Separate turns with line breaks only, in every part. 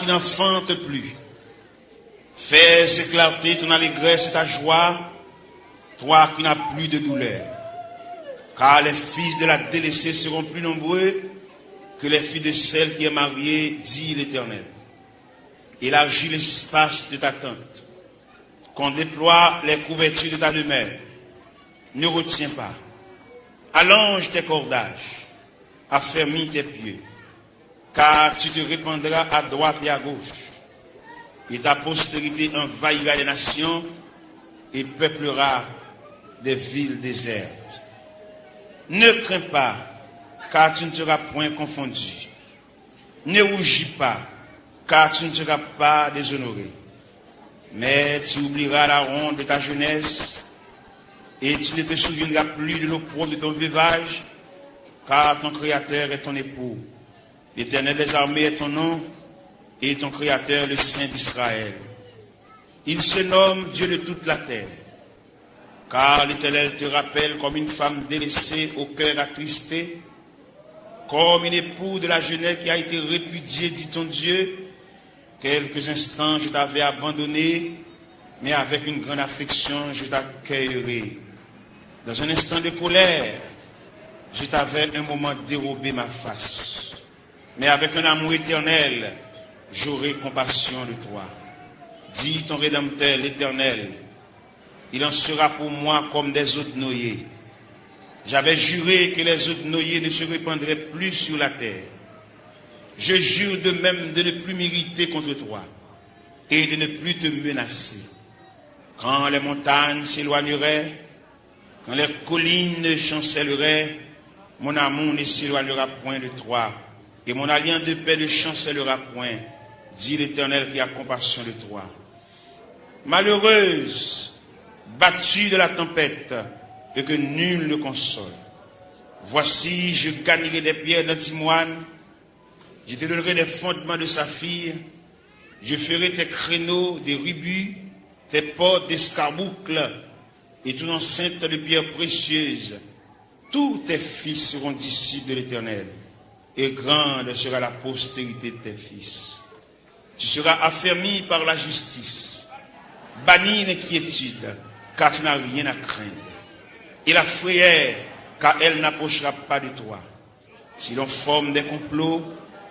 qui n'enfante plus. Fais éclater ton allégresse et ta joie, toi qui n'as plus de douleur. Car les fils de la délaissée seront plus nombreux que les filles de celle qui est mariée, dit l'Éternel. Élargis l'espace de ta tente, qu'on déploie les couvertures de ta demeure. Ne retiens pas. Allonge tes cordages, affermis tes pieds, car tu te répandras à droite et à gauche, et ta postérité envahira les nations et peuplera des villes désertes. Ne crains pas, car tu ne seras point confondu. Ne rougis pas, car tu ne seras pas déshonoré. Mais tu oublieras la honte de ta jeunesse, et tu ne te souviendras plus de l'opprobre de ton veuvage, car ton Créateur est ton époux. L'Éternel des armées est ton nom, et ton Créateur le Saint d'Israël. Il se nomme Dieu de toute la terre, car l'Éternel te rappelle comme une femme délaissée au cœur attristé, comme une épouse de la jeunesse qui a été répudiée, dit ton Dieu. Quelques instants je t'avais abandonné, mais avec une grande affection je t'accueillerai. Dans un instant de colère, je t'avais un moment dérobé ma face. Mais avec un amour éternel, j'aurai compassion de toi. Dis ton Rédempteur, l'Éternel, il en sera pour moi comme des eaux noyées. J'avais juré que les eaux noyées ne se répandraient plus sur la terre. Je jure de même de ne plus m'irriter contre toi et de ne plus te menacer. Quand les montagnes s'éloigneraient, quand les collines chancelleraient, mon amour ne s'éloignera point de toi, et mon alliance de paix ne chancellera point, dit l'Éternel qui a compassion de toi. Malheureuse, battue de la tempête, et que nul ne console. Voici, je gagnerai des pierres d'antimoine, je te donnerai des fondements de saphir, je ferai tes créneaux des rubis, tes portes d'escarboucles, et ton enceinte de pierres précieuses. Tous tes fils seront disciples de l'Éternel, et grande sera la postérité de tes fils. Tu seras affermi par la justice, banni l'inquiétude, car tu n'as rien à craindre. Et la frayeur, car elle n'approchera pas de toi. Si l'on forme des complots,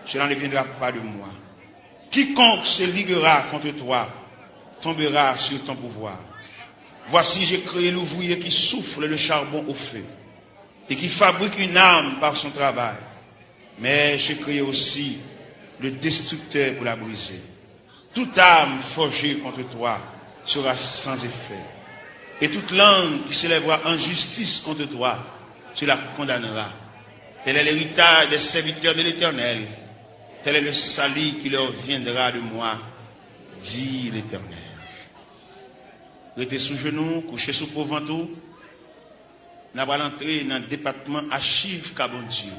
cela ne viendra pas de moi. Quiconque se liguera contre toi tombera sur ton pouvoir. Voici, j'ai créé l'ouvrier qui souffle le charbon au feu et qui fabrique une arme par son travail. Mais j'ai créé aussi le destructeur pour la briser. Toute arme forgée contre toi sera sans effet. Et toute langue qui s'élèvera en justice contre toi, tu la condamneras. Tel est l'héritage des serviteurs de l'Éternel. Tel est le salut qui leur viendra de moi, dit l'Éternel. Restez sous genoux, couchez sous pauvre-ventre. Nous allons entrer dans le département archives Kabondieu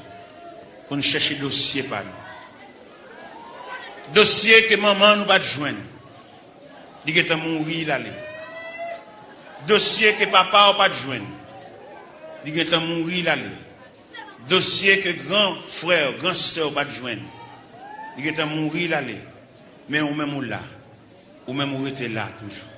pour nous chercher dossier par nous. Dossier que maman nous va joindre. Il est mourir l'aller. Dossier que papa n'a pas joindre. Il est mourir l'aller. Dossier que grand frère, grand soeur n'a pas joindre. Il est mourir l'aller. Mais ou même là. Ou même ou était là toujours.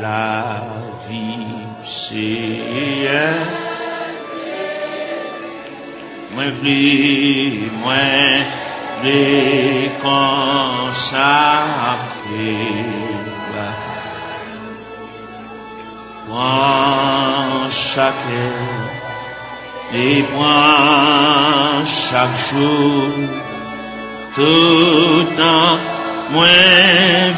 La vie, c'est moi v'lais consacrer moi chaque et moi chaque jour tout temps moi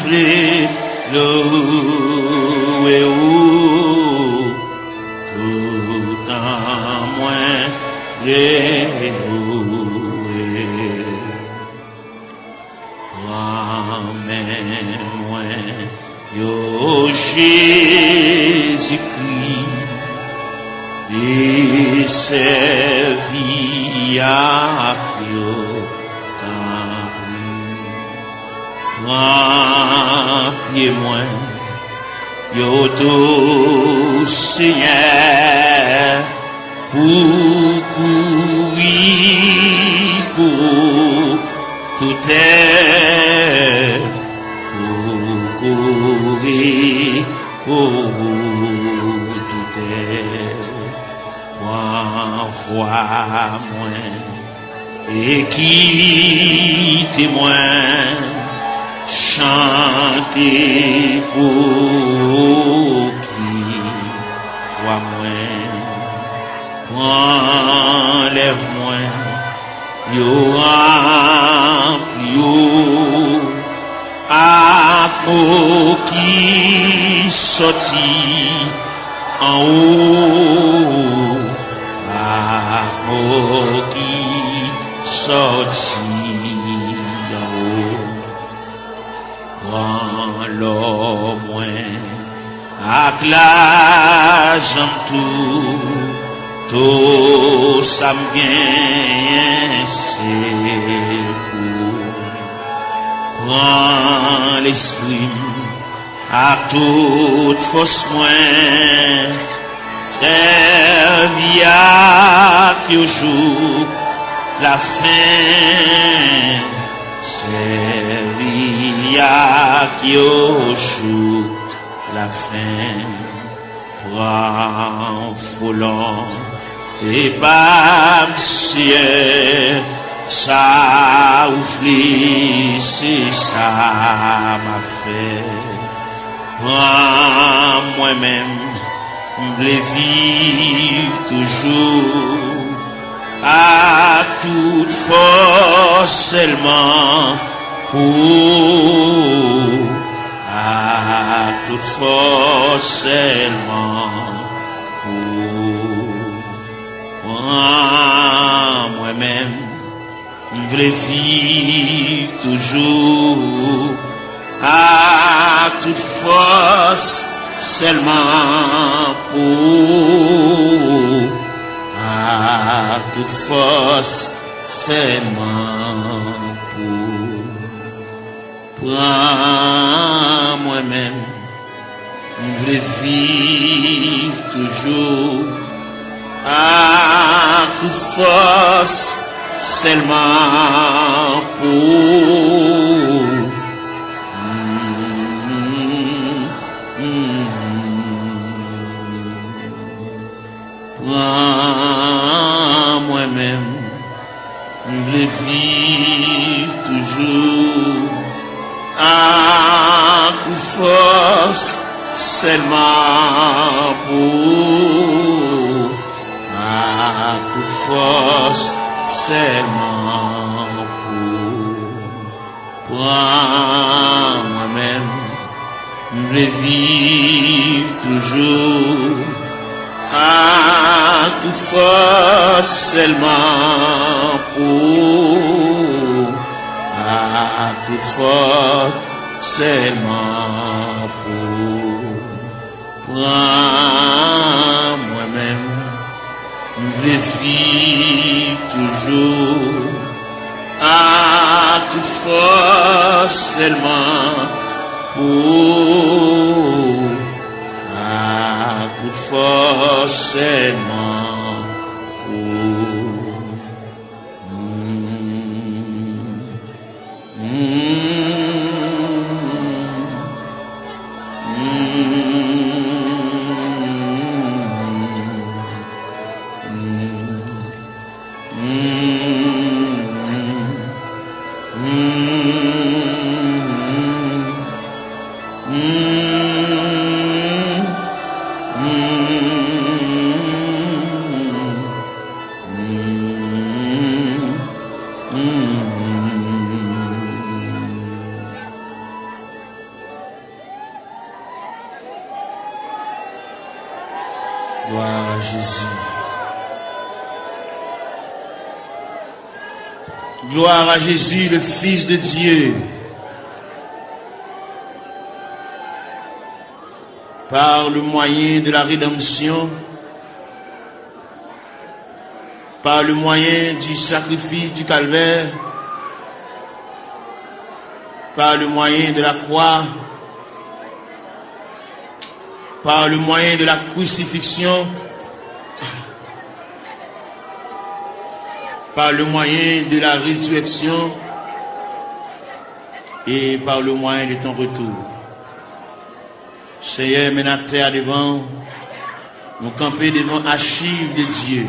v'lais louer tout temps moi v'lais louer moi-même moi yo Jésus-Christ et servi à yo moi yo tout Seigneur pour courir pour tout est pour courir pour tout est voir moi et qui témoin chanter pour qui voit moi enlève-moi yo pour qui sorti en haut pour qui sorti en haut prends l'homme avec l'argent tout ça me gagne c'est pour prends l'esprit à toute force moins servi à que jour la fin servi à que jour la fin prends volant et pas ciel ça oufli c'est ça m'a fait prends moi-même m'v'lais vivre toujours à toute force seulement pour à toute force seulement pour moi-même m'v'lais vivre toujours à toute force seulement pour à toute force seulement pour moi-même m'v'lais vivre toujours à toute force seulement pour moi-même m'v'lais vivre toujours
à toute force, seulement pour, à toute force, seulement pour moi-même, je vais vivre toujours à toute force, seulement pour, à toute force, seulement pour moi-même, je vais vivre toujours à toute force, seulement pour, à toute force, seulement pour. Gloire à Jésus. Gloire à Jésus, le Fils de Dieu. Par le moyen de la rédemption, par le moyen du sacrifice du calvaire, par le moyen de la croix, par le moyen de la crucifixion, par le moyen de la résurrection et par le moyen de ton retour. Seigneur, mets la terre devant, nous camper devant l'archive de Dieu.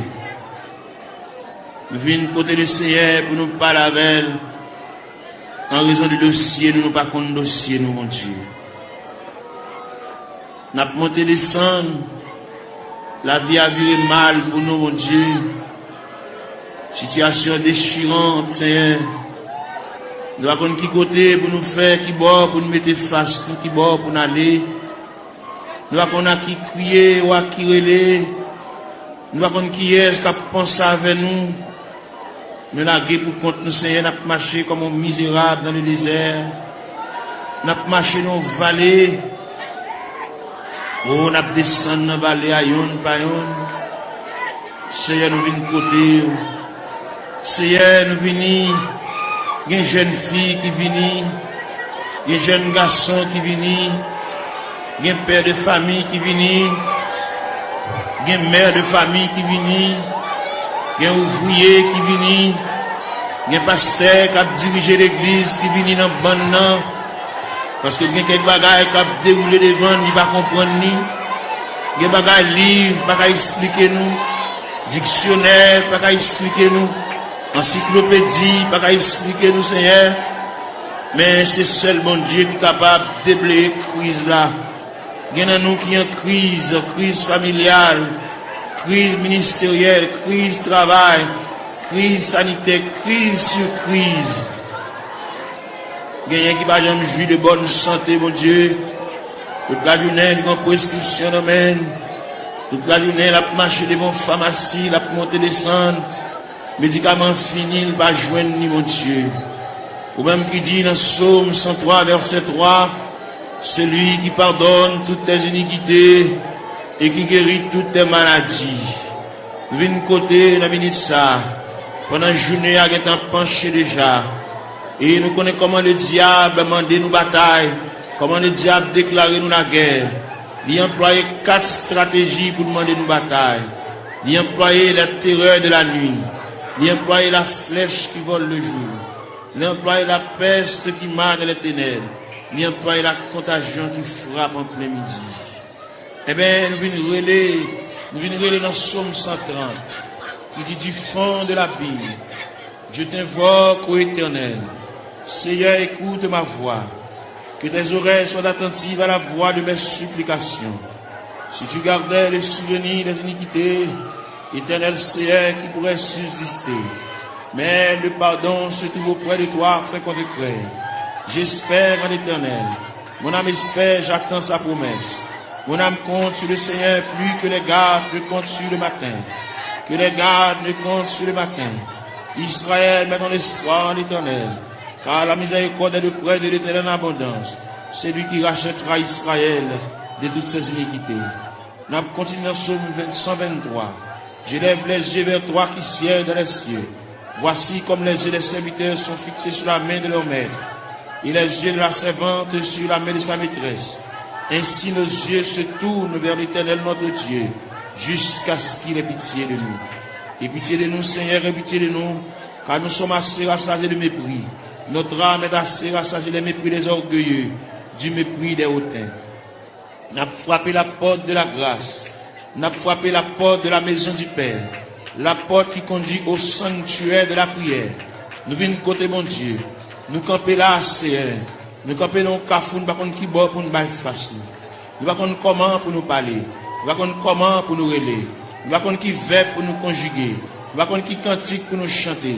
Nous venons côté du Seigneur pour nous parler avec elle. En raison du dossier, nous ne pas contre dossier, nous, mon Dieu. Nous avons monté descendre. La vie a viré mal pour nous, mon Dieu. Situation déchirante, Seigneur. Nous avons qui côté pour nous faire, qui bord pour nous mettre face, qui bord pour nous aller. Nous avons qui crier ou qui relais. Nous avons qui est-ce qui pense avec nous. Nous avons pour compte nous, Seigneur, nous avons marché comme un misérable dans le désert. Nous avons marché dans la vallée. Oh, nous avons descendu dans la vallée à yon par yon. Seigneur, nous venons côté. Seigneur, nous venons. Il y a une jeune fille qui vient. Il y a un jeune garçon qui vient. Il y a un père de famille qui vient. Il y a une mère de famille qui vient. Il y a un ouvrier qui vient. Il y a un pasteur qui a dirigé l'église qui vient dans le bon. Parce que il y a quelques bagages qui ont déroulé devant, il ne va pas comprendre. Il y a des bagages livres, il ne va pas expliquer nous. Dictionnaire, il ne va pas expliquer nous. Encyclopédie, il ne va pas expliquer nous, Seigneur. Mais c'est seul bon Dieu qui est capable de déblayer la crise là. Il y en a nous qui ont crise familiale, crise ministérielle, crise travail, crise sanitaire, crise sur crise. Il y a qui va jamais jouir de bonne santé, mon Dieu. Toute la journée, il y a une prescription d'homme. Toute la journée, il a marché devant la pharmacie, il a monté descendre. Médicaments finis, il va joindre ni mon Dieu. Ou même qui dit dans Psaume 103, verset 3, celui qui pardonne toutes tes iniquités et qui guérit toutes tes maladies. Nous venons côté, nous venons ça. Pendant la journée, il est penché déjà. Et nous connaissons comment le diable a demandé nous bataille, comment le diable a déclaré nous la guerre. Il a employé 4 stratégies pour demander nous bataille. Il a employé la terreur de la nuit. Il a employé la flèche qui vole le jour. Il a employé la peste qui marche dans les ténèbres. Il a employé la contagion qui frappe en plein midi. Eh bien, nous venons relayer dans Psaume 130, qui dit du fond de la Bible, je t'invoque, ô Éternel. Seigneur, écoute ma voix. Que tes oreilles soient attentives à la voix de mes supplications. Si tu gardais les souvenirs des iniquités, Éternel Seigneur, qui pourrait subsister. Mais le pardon se trouve auprès de toi, frère contre frère. J'espère en l'Éternel. Mon âme espère, j'attends sa promesse. Mon âme compte sur le Seigneur plus que les gardes ne comptent sur le matin. Que les gardes ne comptent sur le matin. Israël, met ton espoir en l'Éternel. Car la miséricorde est de près de l'Éternel en abondance. C'est lui qui rachètera Israël de toutes ses iniquités. Nous continuons dans Psaume 123. J'élève les yeux vers toi qui sièges dans les cieux. Voici comme les yeux des serviteurs sont fixés sur la main de leur maître, et les yeux de la servante sur la main de sa maîtresse. Ainsi nos yeux se tournent vers l'Éternel notre Dieu, jusqu'à ce qu'il ait pitié de nous. Et pitié de nous, Seigneur, et pitié de nous, car nous sommes assez rassasiés de mépris. Notre âme est assez rassasiée des mépris des orgueilleux, du mépris des hautains. N'a frappé la porte de la grâce, n'a frappé la porte de la maison du Père, la porte qui conduit au sanctuaire de la prière. Nous venons côté mon Dieu, nous camper là, Seigneur, nous camper dans le cafou, nous ne savons pas qui bord pour nous battre face. Nous ne savons pas comment pour nous parler, nous ne savons pas comment pour nous relayer, nous ne savons pas qui verbe pour nous conjuguer, nous ne savons pas qui cantique pour nous chanter.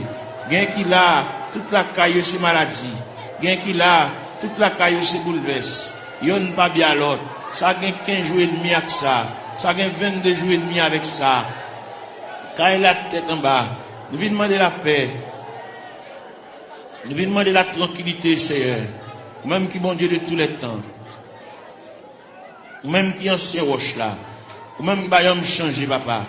Gain qui là, toute la caille c'est maladie, gain qui là, toute la caille c'est bouleverse. Yon pas bien l'autre. Ça gagne 15 jours et demi avec ça. Ça gagne 22 jours et demi avec ça. Quand il a la tête en bas, nous venons demander la paix. Nous venons demander la tranquillité, Seigneur. Même qui bon Dieu de tous les temps. Même qui ancien roche là. Ou même qui va me changer, papa.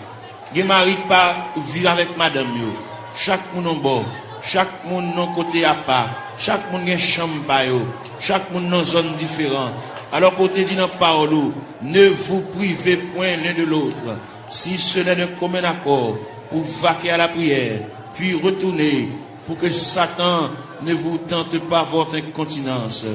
Qui mari pas vivre avec madame yo. Chaque monde en bas. Chaque monde non côté à part. Chaque monde a une chambre pa yo. Chaque monde dans zone différente. Alors côté dit dans la parole, ne vous privez point l'un de l'autre, si ce n'est d'un commun accord, pour vaquer à la prière, puis retourner, pour que Satan ne vous tente pas votre incontinence.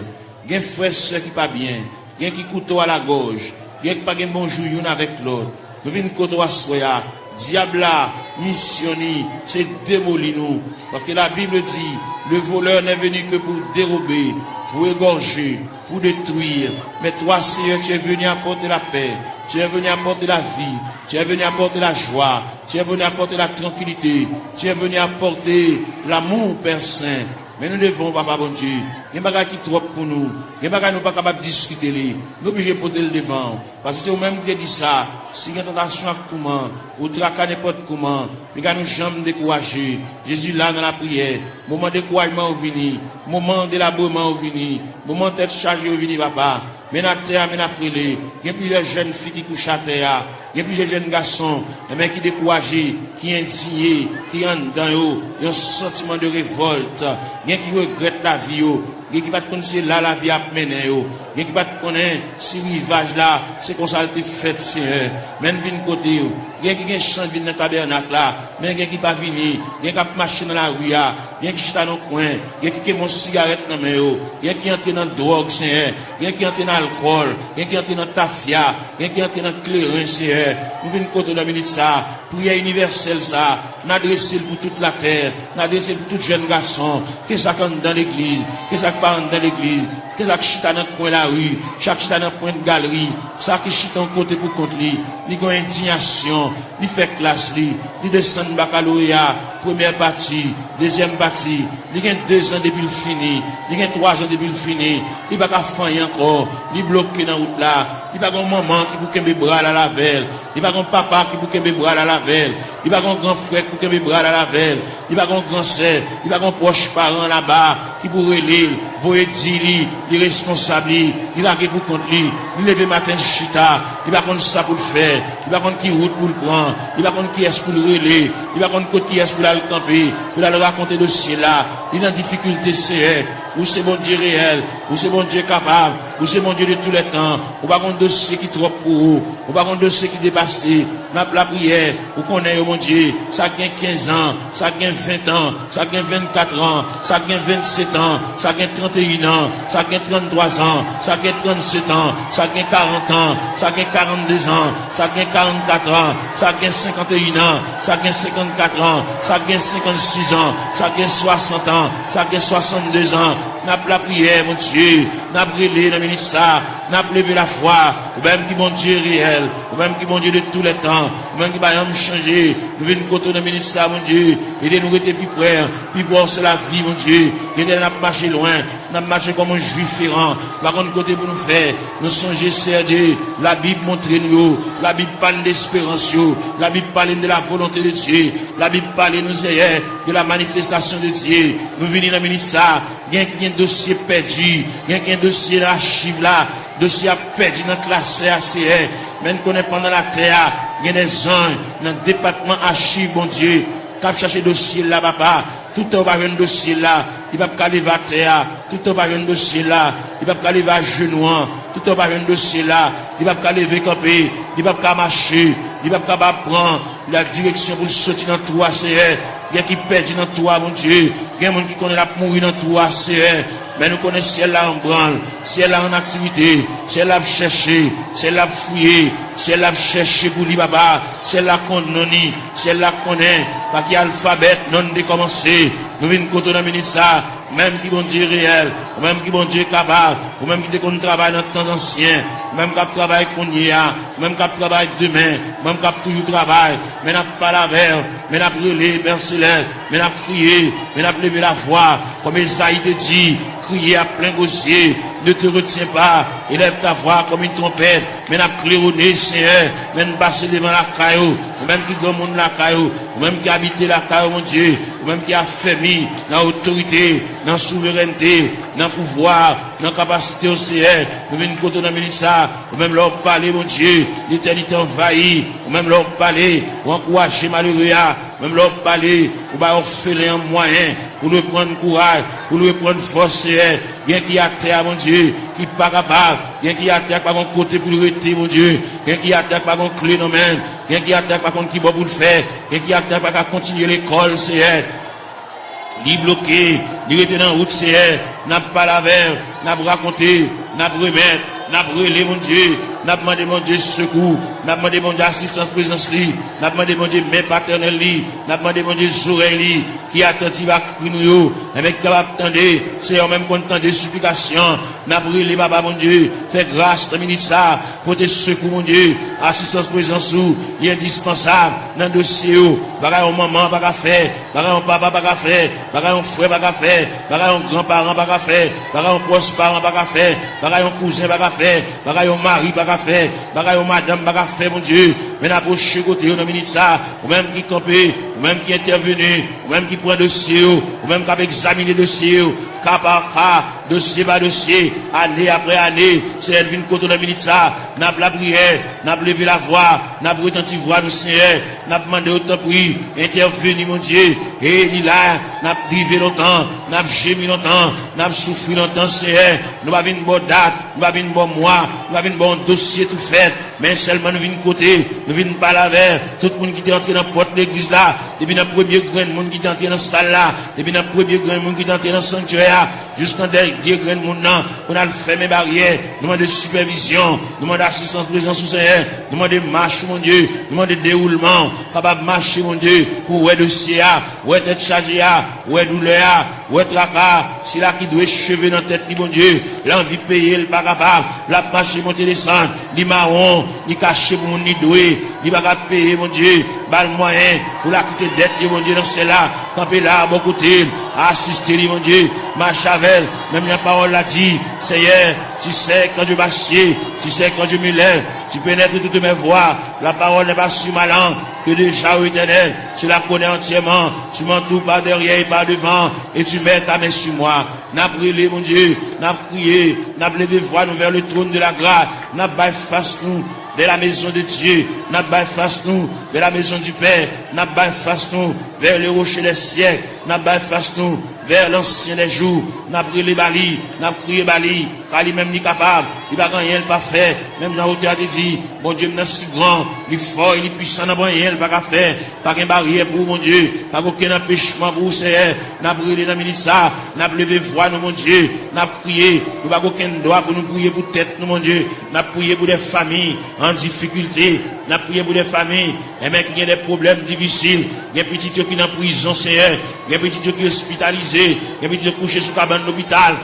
Gen frère soeur qui pas bien, gen qui couteau à la gorge, gen qui pas gen bonjour une avec l'autre. Nous venons couteau à soya, diable là, missionné, c'est démolir nous. Parce que la Bible dit, le voleur n'est venu que pour dérober, pour égorger, pour détruire. Mais toi, Seigneur, tu es venu apporter la paix, tu es venu apporter la vie, tu es venu apporter la joie, tu es venu apporter la tranquillité, tu es venu apporter l'amour, Père Saint. Mais nous devons, papa bon Dieu, il y a des choses qui trop pour nous, il y a des choses qui nous pas capables de discuter, nous sommes obligés de porter le devant. Parce que c'est vous-même qui dit ça, si il y a une tentation à comment, ou traquer n'importe comment, puis nous jamais décourager. Jésus là dans la prière, moment de découragement au vini, moment d'élaboration au vini, moment de tête chargée au vini, papa. Mais na terre, mais na prière, il y a plusieurs jeunes filles qui couchent à terre, il y a plusieurs jeunes garçons, mais qui découragés, qui indignés, qui ont dans eux, un sentiment de révolte, il y a qui regrettent la vie, il y a qui pas connaître là la vie a mené, il y a qui pas connaître si rivage là, c'est comme ça que fait Seigneur. Même vinn côté, il y a qui chant vinn dans tabernacle là, mais il y a qui pas venir, il y a qui marcher dans la rue, il y a qui chita dans le coin, il y a qui mon cigarette dans main, il y a qui entre dans drogue Seigneur, il y a qui entre dans alcool, il y a qui entre dans tafia, il y a qui entre dans clairin Seigneur. Nous venons côté de la minute ça, prière universelle ça, n'adresser pour toute la terre, n'adresser pour tout jeune garçon, que ça compte dans l'église, que ça parle dans l'église, que ça chita dans le coin de la rue, chaque chita dans le coin de galerie, ça qui chita en côté pour contre lui, il y a une indignation, il fait classe lui, il descend baccalauréat, première partie, deuxième partie, il y a 2 ans depuis le fini, il y a 3 ans depuis le fini, il va pas faire encore, il bloqué dans la route là, il va un maman qui pour qu'un bras à la velle, il va un papa qui pour qu'un bras à la velle, il va un grand frère pour qu'un bras à la velle, il va un grand sœur, il va un proche parent là-bas qui pour relire, voyer dire les responsables, il va pour contre lui, il lever matin chita, il va contre ça pour le faire, il va contre qui route pour le prendre, il va contre qui est pour le relais, il va contre qui est pour le camper, pour le raconter le ciel là, il est en difficulté c'est ou c'est bon Dieu réel, ou c'est bon Dieu capable, ou c'est bon Dieu de tous les temps, ou pas un dossier qui trop pour vous, ou pas un dossier qui dépasse, la prière, ou connaît mon Dieu, ça gagne 15 ans, ça gagne 20 ans, ça gagne 24 ans, ça gagne 27 ans, ça gagne 31 ans, ça gagne 33 ans, ça gagne 37 ans, ça gagne 40 ans, ça gagne 42 ans, ça gagne 44 ans, ça gagne 51 ans, ça gagne 54 ans, ça gagne 56 ans, ça gagne 60 ans, ça gagne 62 ans, n'a pas la prière, mon Dieu, n'a pas brûlé dans minute ça, n'a pas levé la foi, ou même qui mon Dieu réel, ou même qui mon Dieu de tous les temps, ou même qui va nous changer, nous venons côté dans minute ça, mon Dieu, aidez-nous rester plus près, plus pour c'est la vie, mon Dieu, aidez-nous à marcher loin, n'a marché comme un juif errant, par contre côté pour nous faire, nous songer, c'est Dieu, la Bible montre nous, la Bible parle d'espérance, la Bible parle de la volonté de Dieu, la Bible parle nous hier de la manifestation de Dieu, nous venons dans minute ça, il y a un dossier perdu, il y a un dossier d'archive là, dossier perdu dans la classe ACR, même qu'on est pendant la terre, il y a des anges dans le département archive, bon Dieu, qui a cherché dossier là, papa, tout le temps va un dossier là, il va pas aller à terre, tout le temps va un dossier là, il va pas aller à genoux, tout le temps va un dossier là, il va pas lever camper, il va pas marcher, il va pas prendre la direction pour sortir dans tout ACR. Il y a qui perdent dans toi, mon Dieu. Il y a des gens qui connaissent la mourir dans toi, c'est mais nous connaissons ciel là en branle, ciel là en activité, ciel là chercher, ciel là fouiller, ciel là chercher pour lui papa, ciel là qu'on non, ciel là connaît, pas qu'il y a alphabet non décommencé. Nous venons contre la minute ça, même qui bon Dieu réel, ou même qui bon Dieu capable, ou même qui qu'on travaille dans le temps ancien, même qui travaille qu'on y a, même qui travaille demain, même qui toujours travaille, mais n'a pas la verre, mais n'a brûlé, Père Céleste, mais n'a crié, mais n'a levé la voix, comme Isaïe te dit, crier à plein gosier, ne te retiens pas, élève ta voix comme une trompette, mais n'a claironné, Seigneur, mais n'a passé devant la caillou, ou même qui grand monde la caillou, ou même qui habite la caillou, mon Dieu, ou même qui a fermé dans l'autorité, dans la souveraineté, dans le pouvoir, dans la capacité au Seigneur, nous venons côté dans le ça, ou même leur parler, mon Dieu, l'éternité envahie, ou même leur parler, ou encourager malheureux, même leur parler, ou bah offrir un moyen, pour nous prendre courage, pour nous prendre force, bien qu'il y a terre, mon Dieu, qui n'est pas capable, bien qu'il y a terre par un côté pour le rester, mon Dieu, bien qu'il y a terre par un clé dans main, bien qu'il y a terre par contre qui va pour le faire, bien qu'il y a terre par continuer l'école, c'est ni bloqué, ni rester dans la route, c'est n'a pas la verre, n'a pas raconté, n'a pas remettre, n'a pas relé, mon Dieu, n'a pas demandé, mon Dieu, secours, n'a pas demandé, mon Dieu, assistance, présence, n'a pas demandé, mon Dieu, main paternelle, n'a pas demandé, mon Dieu, oreilles, qui attentive à crier nous, avec capable d'attendre, c'est en même content de supplication, n'a pas relé, papa, mon Dieu, fais grâce, termine ça, pour tes secours, mon Dieu, assistance, présence, il est indispensable, dans le dossier, bagaille au maman, pas qu'à faire, bagaille au papa, pas qu'à faire, bagaille au frère, pas qu'à faire, bagaille au grand-parent, pas qu'à faire, bagaille au proche-parent, pas qu'à faire, bagaille au cousin, pas qu'à faire, bagaille au mari, pas qu'à faire, bagaille au madame, pas qu'à faire, mon Dieu, mais n'approche côté, on a mis ça, ou même qui campé, ou même qui intervenu, ou même qui prend dossier, ou même qui a examiné dossier, cas par cas, dossier par dossier, année après année, c'est elle vient contre la minute ça, n'a pas la prière, n'a pas levé la voix, n'a pas retenti voix du Seigneur, n'a pas demandé autant prix, intervenu mon Dieu, et il là, n'a pas privé longtemps, n'a pas gémi longtemps, n'a pas souffert longtemps, Seigneur, nous pas une bonne date, nous pas une bonne mois, nous pas une bon dossier tout fait, mais seulement nous venons côté, nous venons pas la vers, tout le monde qui est entré dans la porte de l'église là, depuis le premier grand monde qui est entré dans la salle là, depuis le premier grand monde qui est entré dans le sanctuaire, jusqu'en dernier grand monde là, on a fait mes barrières, nous demandons de supervision, nous demandons d'assistance présence au Seigneur, nous demandons de marche, mon Dieu, nous demandons de déroulement, capable de marcher, mon Dieu, pour ouais dossier, ouais tête chargée, ouais douleur, ouais tracas, c'est là qui doit cheveux dans la tête, mon Dieu, l'envie de payer, le pas capable, la marche monter descendre, ni marron, ni caché pour mon ni doué, ni pas capable payer, mon Dieu, bal moyen, pour la quitter dette, mon Dieu, dans celle-là, camper là, bon côté, assister, mon Dieu, marche avec, même la parole l'a dit, Seigneur, tu sais quand je m'assieds, tu sais quand je me lève, tu pénètres toutes mes voies, la parole n'est pas sur ma langue, que déjà au éternel, tu la connais entièrement, tu m'entoures par derrière et par devant, et tu mets ta main sur moi. N'a brûlé, mon Dieu, n'a prié, n'a levé voix nous vers le trône de la grâce, n'a pas face nous vers la maison de Dieu, n'a pas face nous vers la maison du Père, n'a pas face nous vers le rocher des siècles, n'a pas face nous vers l'ancien des jours, n'a brûlé Bali, n'a prié Bali, car lui-même n'est capable, il va rien pas faire, même Jean-Auteur a dit, mon Dieu, il est si grand, il est fort, il est puissant, n'a rien pas faire, pas qu'une barrière pour mon Dieu, pas aucun empêchement pour Seigneur, n'a brûlé dans le ça, n'a levé voix, nous, mon Dieu, n'a prié, nous pas aucun droit pour nous prier pour tête, nous, mon Dieu, n'a prié pour des familles en difficulté, n'a prié pour des familles, et même qui ont des problèmes difficiles, il y a des petits qui sont en prison, Seigneur, il y a des petits qui sont hospitalisés, il y a des petits qui sont couchés sous cabane d'hôpital,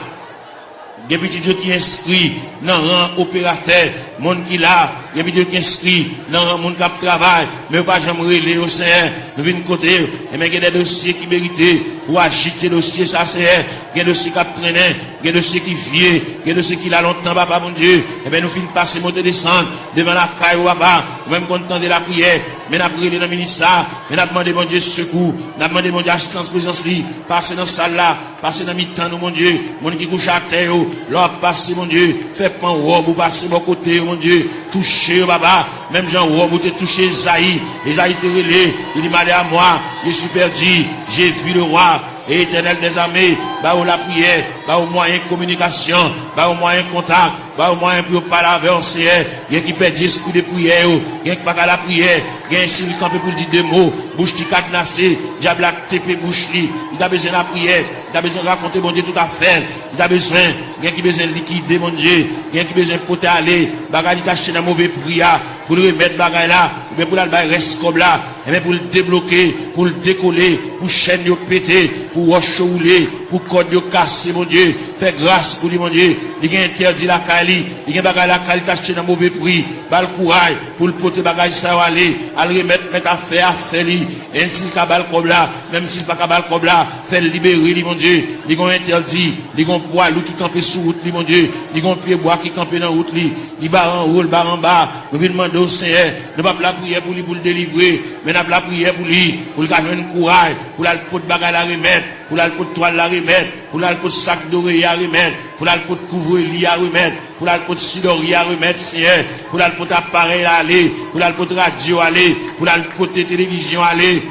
Il y a petit Dieu qui inscrit dans le rang opérateur, monde qui là, il y a petit Dieu qui inscrit dans le rang monde qui travaille, mais pas jamais relé au Seigneur, nous venons côté, et mais il y a des dossiers qui méritent pour agiter dossier ça Seigneur, il y a des dossiers qui traînent, il y a des dossiers qui viennent, il y a des dossiers qui là longtemps, papa mon Dieu, et bien nous finissons passer, monter, descendre, devant la caille ou papa, même content de la prière, mais nous avons prié dans le ministère, mais nous avons demandé mon Dieu secours, nous avons demandé mon Dieu assistance, présence, passer dans la salle là, passer dans le mi-temps, mon Dieu, mon qui couche à terre, l'or passer, mon Dieu, fait pan robe ou passer mon côté, mon Dieu, toucher, papa, même Jean robe ou te toucher Esaïe, Esaïe te relé, il dit, malé à moi, je suis perdu, j'ai vu le roi, et éternel des armées, bah, la prière, bah, au moyen de communication, bah, au moyen de contact, bah, au moyen pour parler avec le Seigneur, il y a qui perd 10 coups de prière, il y a qui pas qu'à la prière, il y a un civil campé pour dire 2 mots, bouche qui cadenassé, diable a TP bouche li, il a besoin de la prière, il a besoin de raconter mon Dieu tout à fait, il a besoin, il y a qui besoin de liquider mon Dieu, il y a qui besoin de porter aller, bagarre d'acheter dans mauvais prix, pour le remettre bagarre là, ou bien pour la reste comme là, et bien pour le débloquer, pour le décoller, pour chaîne de péter, pour roche rouler, pour code de casser, mon Dieu, fais grâce pour lui, mon Dieu, il a interdit la Kali, il a bagarre la Kali d'acheter dans mauvais prix, bal courage, pour le porter bagarre ça aller, à le remettre, mettre à faire lui, ainsi qu'à bal comme là, même s'il pas qu'à bal comme là, fait libérer lui, mon Dieu, il a interdit, il a poids, lui qui campe sous route, lui, mon Dieu, il a pied bois qui campe dans route, lui, il barre en haut, il barre en bas, nous venons demander au Seigneur, nous pas la prière pour lui, pour le délivrer, mais nous la prière pour lui, pour le gagner un courage, pour la porte bagarre la remettre, pour la porte toile la remettre, pour la porte sac d'oreille à remettre, pour la porte couvre-lit à remettre, pour la porte sidori à remettre, Seigneur, pour la porte appareil à aller, pour la porte radio à aller, pour la porte télévision à aller,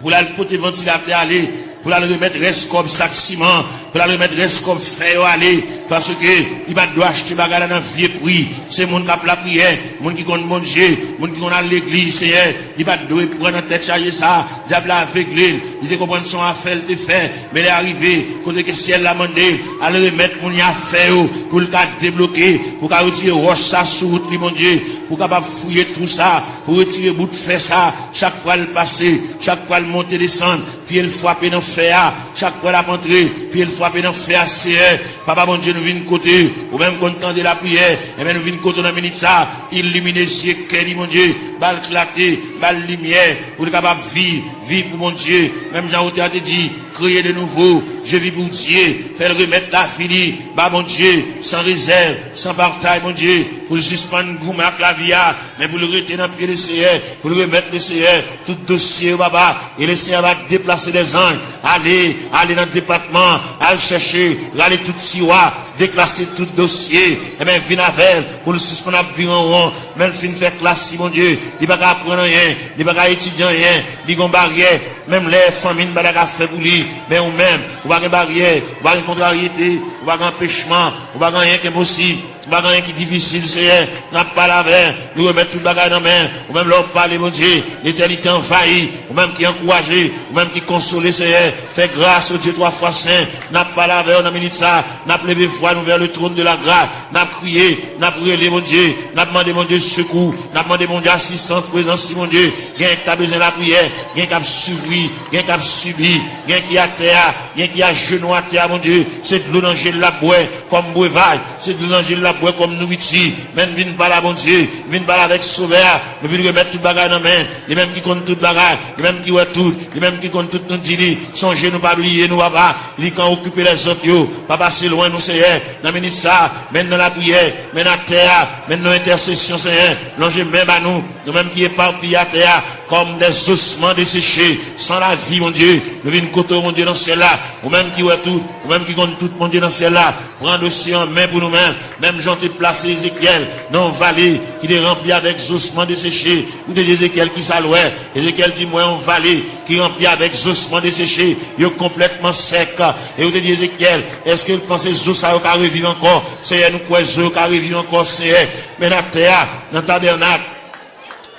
pour la porte ventilateur à aller, pour la remettre reste comme sac ciment, pour la remettre reste comme fer à aller, parce que il va devoir acheter bagarre dans vieux prix, c'est mon qui a la prière, mon qui compte mon Dieu, mon qui compte à l'église, Seigneur, il va devoir prendre en tête charger ça, diable aveuglé, il te comprendre son affaire te fait, mais il est arrivé, côté que ciel l'a demandé, à le remettre mon affaire, pour le cas débloquer, pour qu'à retirer roche ça sous route, mon Dieu, pour capable fouiller tout ça, pour retirer bout de fer ça, chaque fois le passer, chaque fois le monter, descendre, puis il frapper dans le fer, chaque fois la rentrer, puis il frapper dans le fer, Seigneur, papa mon Dieu, nous venons côté, ou même content de la prière, et bien nous venons côté dans le minute ça, illuminer ce qu'est, mon Dieu, balle clarté, balle lumière, pour être capable de vivre pour mon Dieu, même Jean-Auté a dit, créer de nouveau, je vis pour Dieu, faire remettre la finie, bah mon Dieu, sans réserve, sans bataille, mon Dieu, pour le suspendre gourmet avec la vie, mais pour le retirer dans le pied du Seigneur, pour le remettre le Seigneur, tout dossier, papa, et le Seigneur va déplacer des anges, aller dans le département, aller chercher, aller tout tiroir, déclasser tout dossier, et bien, venir avec, pour le suspendre à en rond, même fin faire classe, mon Dieu, il va pas apprendre rien, il va pas étudier rien, il va pas barrière, même les familles, il va pas faire pour lui, mais ou même, ou pas de barrière, ou pas de contrariété, ou pas d'empêchement, ou pas rien qui est possible. Pas rien qui est difficile, Seigneur. N'a pas la main. Nous remettons tout le bagage dans la main. Ou même leur parler, mon Dieu. L'éternité envahie. Ou même qui encouragé. Ou même qui console, Seigneur. Fait grâce au Dieu 3 fois saint. N'a pas la main, on a mis ça. N'a pas levé foi, nous vers le trône de la grâce. N'a crié. N'a prié, mon Dieu. N'a demandé, mon Dieu, secours. N'a demandé, mon Dieu, assistance, présence, mon Dieu. Gain qui a besoin de la prière. Gain qui a subi. Gain qui a subi. Gain qui a terre. Gain qui a genou à terre, mon Dieu. C'est de l'eau dans le la boue. Comme breuvage. C'est de l'eau dans la boue comme nourriture, même viens pas là, bon Dieu, viens pas là avec sauveur, nous venons remettre tout bagage dans la main, les mêmes qui comptent tout bagage, les mêmes qui voient tout, les mêmes qui comptent tout nous dit, songez nous pas oublier nous papa, les quand occuper les autres yo, pas passer loin nous Seigneur, dans minute ça, même dans la prière, même dans la terre, même dans l'intercession Seigneur, longez même à nous, nous mêmes qui éparpillés à terre, comme des ossements desséchés, sans la vie, mon Dieu, nous venons côté, mon Dieu, dans ce ciel-là, ou même qui voit tout, ou même qui compte tout, mon Dieu, dans ce ciel-là, prendre aussi en main pour nous-mêmes, même j'en ai placé Ézéchiel dans une vallée qui est remplie avec ossements desséchés, ou de Ézéchiel qui s'allouait, Ézéchiel dit, moi, une vallée qui est remplie avec ossements desséchés, il est complètement sec, et vous dit Ézéchiel, est-ce que vous pensez que ça va revivre encore, Seigneur, nous quoi, ça va revivre encore, Seigneur, mais dans la terre, dans le tabernacle,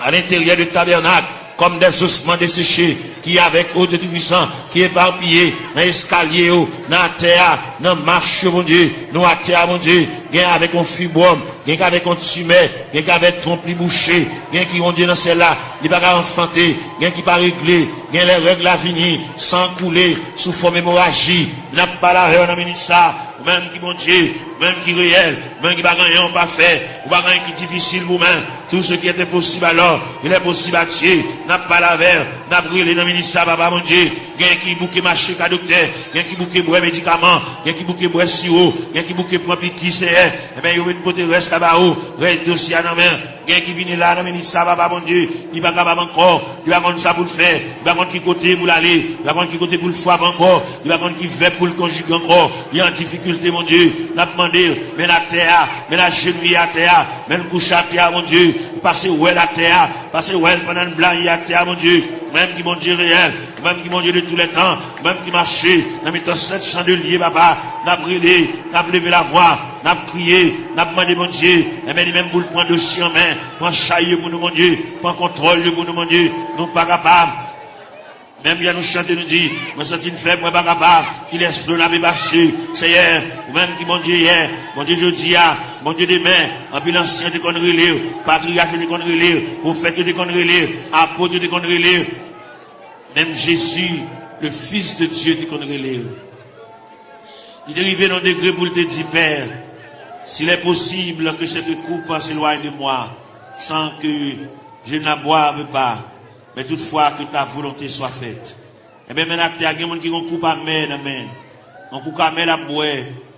à l'intérieur du tabernacle, comme des ossements desséchés, qui avec eau de Tout-Puissant, qui est éparpillé, dans l'escalier, dans la terre, dans la marche, mon Dieu, nous à terre, mon Dieu, gain avec un fibrome, gain avec un tumeur, gain avec trompe li bouché, gain qui on dit dans celle-là, il pas enfanté, gain qui pas réglé, gain les règles à venir, sans couler, sous forme hémorragie, n'a pas la rue dans ministre, même qui bon Dieu, même qui réel, même qui pas gagné, pas fait, ou pas gagné qui difficile vous-même, tout ce qui était possible alors, il est possible à Dieu, n'a pas la verre, n'a brûlé dans le ministère, papa mon Dieu, gain qui bouquet marché qu'à docteur, gain qui bouquet boire médicaments, gain qui bouquet boire sirop, gain qui bouquet prend piqui c'est, eh ben, il y a une côté reste là-bas, reste dossier à la main, gain qui vient là dans le ministère, papa mon Dieu, il va capable encore, il va contre ça pour le faire, il va contre qui côté pour l'aller, il va contre qui côté pour le frapper encore, il va contre qui fait pour le conjuguer encore, il y a en difficulté, mon Dieu, n'a demandé, mais la terre, mais la genouille à terre, mais le couche à terre, mon Dieu, passer où est la terre, passer où est pendant le blanc à terre, mon Dieu, même qui mon Dieu réel, même qui mon Dieu de tous les temps, même qui marchait, dans mes temps 700 de liés, papa, n'a brûlé, n'a levé la voix, n'a crié, n'a demandé, mon Dieu, et même pour le prendre dossier en main, prendre chaille pour nous, mon Dieu, prendre contrôle pour nous, mon Dieu, nous pas capables. Même bien nous chanter, nous dit, moi senti une faible, moi pas capable, qui laisse le laver passé, c'est hier, ou même qui mon Dieu hier, mon Dieu jeudi, mon Dieu demain, en plus l'ancien de conneries lire, patriarche de conneries lire, prophète de conneries lire, apôtre de conneries lire, même Jésus, le Fils de Dieu de conneries lire. Il est arrivé dans un degré pour te dire, Père, s'il est possible que cette coupe s'éloigne de moi, sans que je ne la boive pas, mais toutefois que ta volonté soit faite. Et bien maintenant, il y a des gens qui ont coupe à main, on coupe à main à boire,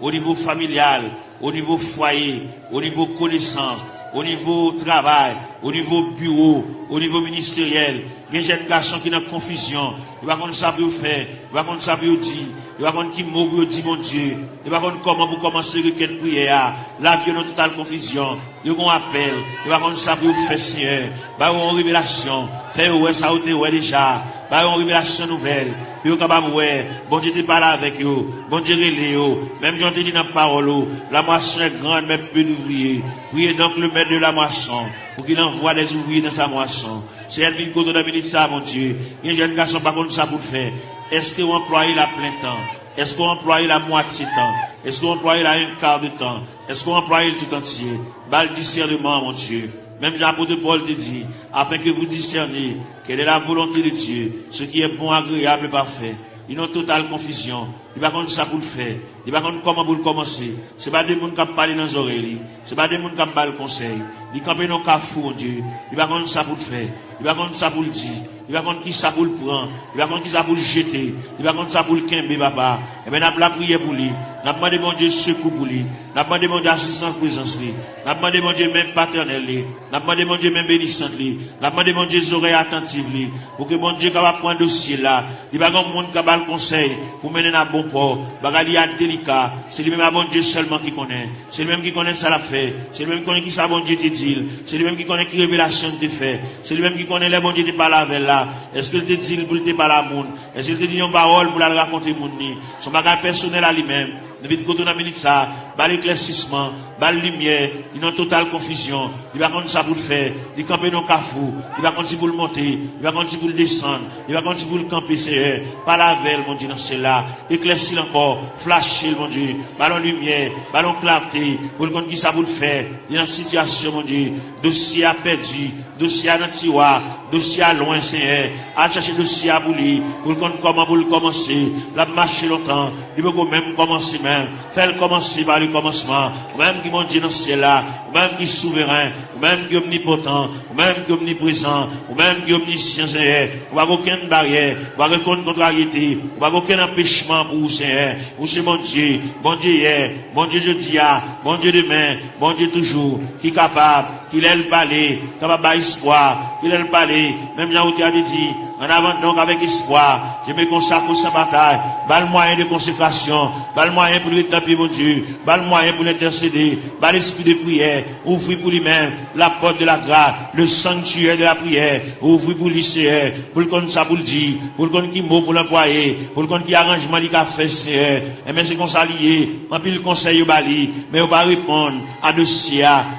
au niveau familial, au niveau foyer, au niveau connaissance, au niveau travail, au niveau bureau, au niveau ministériel. Il y a des jeunes garçons qui ont confusion. Ils ne savent pas quoi faire, ils ne savent pas quoi dire. Il va qui mot pour dire mon Dieu. Il va comment pour commencer requête prière. La vie dans totale confusion. Il va appel. Il va ça pour faire Seigneur. Il va une révélation. Faire ouais ça ou ouais déjà. Il va une révélation nouvelle. Puis capable ouais. Bon Dieu te parle avec vous. Bon Dieu relé vous. Même j'en te dit dans la parole. La moisson est grande mais peu d'ouvriers. Priez donc le maître de la moisson pour qu'il envoie des ouvriers dans sa moisson. C'est elle qui vient de la ministère, mon Dieu. Il y a une garçon par contre ça pour faire. Est-ce que vous employez la plein temps? Est-ce qu'on emploie la moitié de temps? Est-ce qu'on emploie la un quart de temps? Est-ce qu'on emploie le tout entier? Bal discernement, mon Dieu. Même Jean-Apôtre Paul te dit, afin que vous discerniez quelle est la volonté de Dieu, ce qui est bon, agréable et parfait. Ils ont totale confusion. Il va contre ça pour le faire. Il va contre comment pour le commencer. C'est pas des gens qui parlent dans les oreilles. C'est pas des gens qui parlent le conseil. Ils campent dans le cafou, mon Dieu. Il va contre ça pour le faire. Il va contre ça pour le dire. Il va contre qui ça pour le prendre. Il va contre qui ça pour le jeter. Il va contre ça pour le quimber, papa. Et bien, on a la prière pour lui. On a demandé, mon Dieu, secours pour lui. On a demandé, mon Dieu, assistance, présence, lui. On a demandé, mon Dieu, même paternel, lui. On a demandé, mon Dieu, même bénissante, lui. On a demandé, mon Dieu, oreilles attentives, lui. Pour que, mon Dieu, capable prendre dossier là. Il va contre monde capable conseil pour mener à bon port. Bagali a délicat. C'est lui-même, à bon Dieu seulement qui connaît. C'est lui-même qui connaît ça la fait. C'est lui-même qui connaît qui ça, bon Dieu, te dit. C'est lui-même qui connaît qui révélation te fait. C'est lui-même qui connaît les bon Dieu te parle avec là. Est-ce qu'il te dit pour te parler à monde? Est-ce qu'il te dit une parole pour la raconter monde? Son bagage personnel à lui-même. Depuis que tu minute ça, bal éclaircissement, bal lumière, il y a une totale confusion. Il va contre ça pour le faire. Il campe dans le cafou. Il va contre pour le monter. Il va contre pour le descendre. Il va contre pour le camper, c'est pas la veille, mon Dieu, dans celle-là. Éclaircir encore, flasher, mon Dieu. Ballon lumière, ballon clarté. Pour le contre qui ça pour le faire. Il y a une situation, mon Dieu. Dossier à perdu. Dossier à dans tiroir. Dossier à loin, Seigneur. À chercher dossier à bouler. Pour le contre comment pour le commencer. La marcher longtemps. Il veut même commencer même. Faire commencer par le commencement. Même qui mon Dieu dans ce ciel-là. Même qui est souverain. Même qui est omnipotent. Même qui est omniprésent. Même qui est omniscient, Seigneur. Ou pas aucune barrière. Ou pas aucune contrariété. Ou pas aucun empêchement pour vous, Seigneur. Ou c'est mon Dieu. Bon Dieu hier. Bon Dieu jeudi. Bon Dieu demain. Bon Dieu toujours. Qui est capable. Qu'il ait le palais. Capable d'espoir. Qu'il ait le palais. Même Jean qui a dit. En avant donc avec espoir, je me consacre pour sa bataille. Bal moyen de consécration, bal moyen pour le taper mon Dieu, bal moyen pour l'intercéder, bal esprit de prière, ouvrir pour lui-même la porte de la grâce, le sanctuaire de la prière, ouvrir pour lycéen, pour le compte ça pour le dire, pour le compte qui mot pour l'employer, pour le compte qui arrangement du café, c'est, et mais c'est qu'on s'allie, en plus le conseil au bali, mais on va répondre à dossier,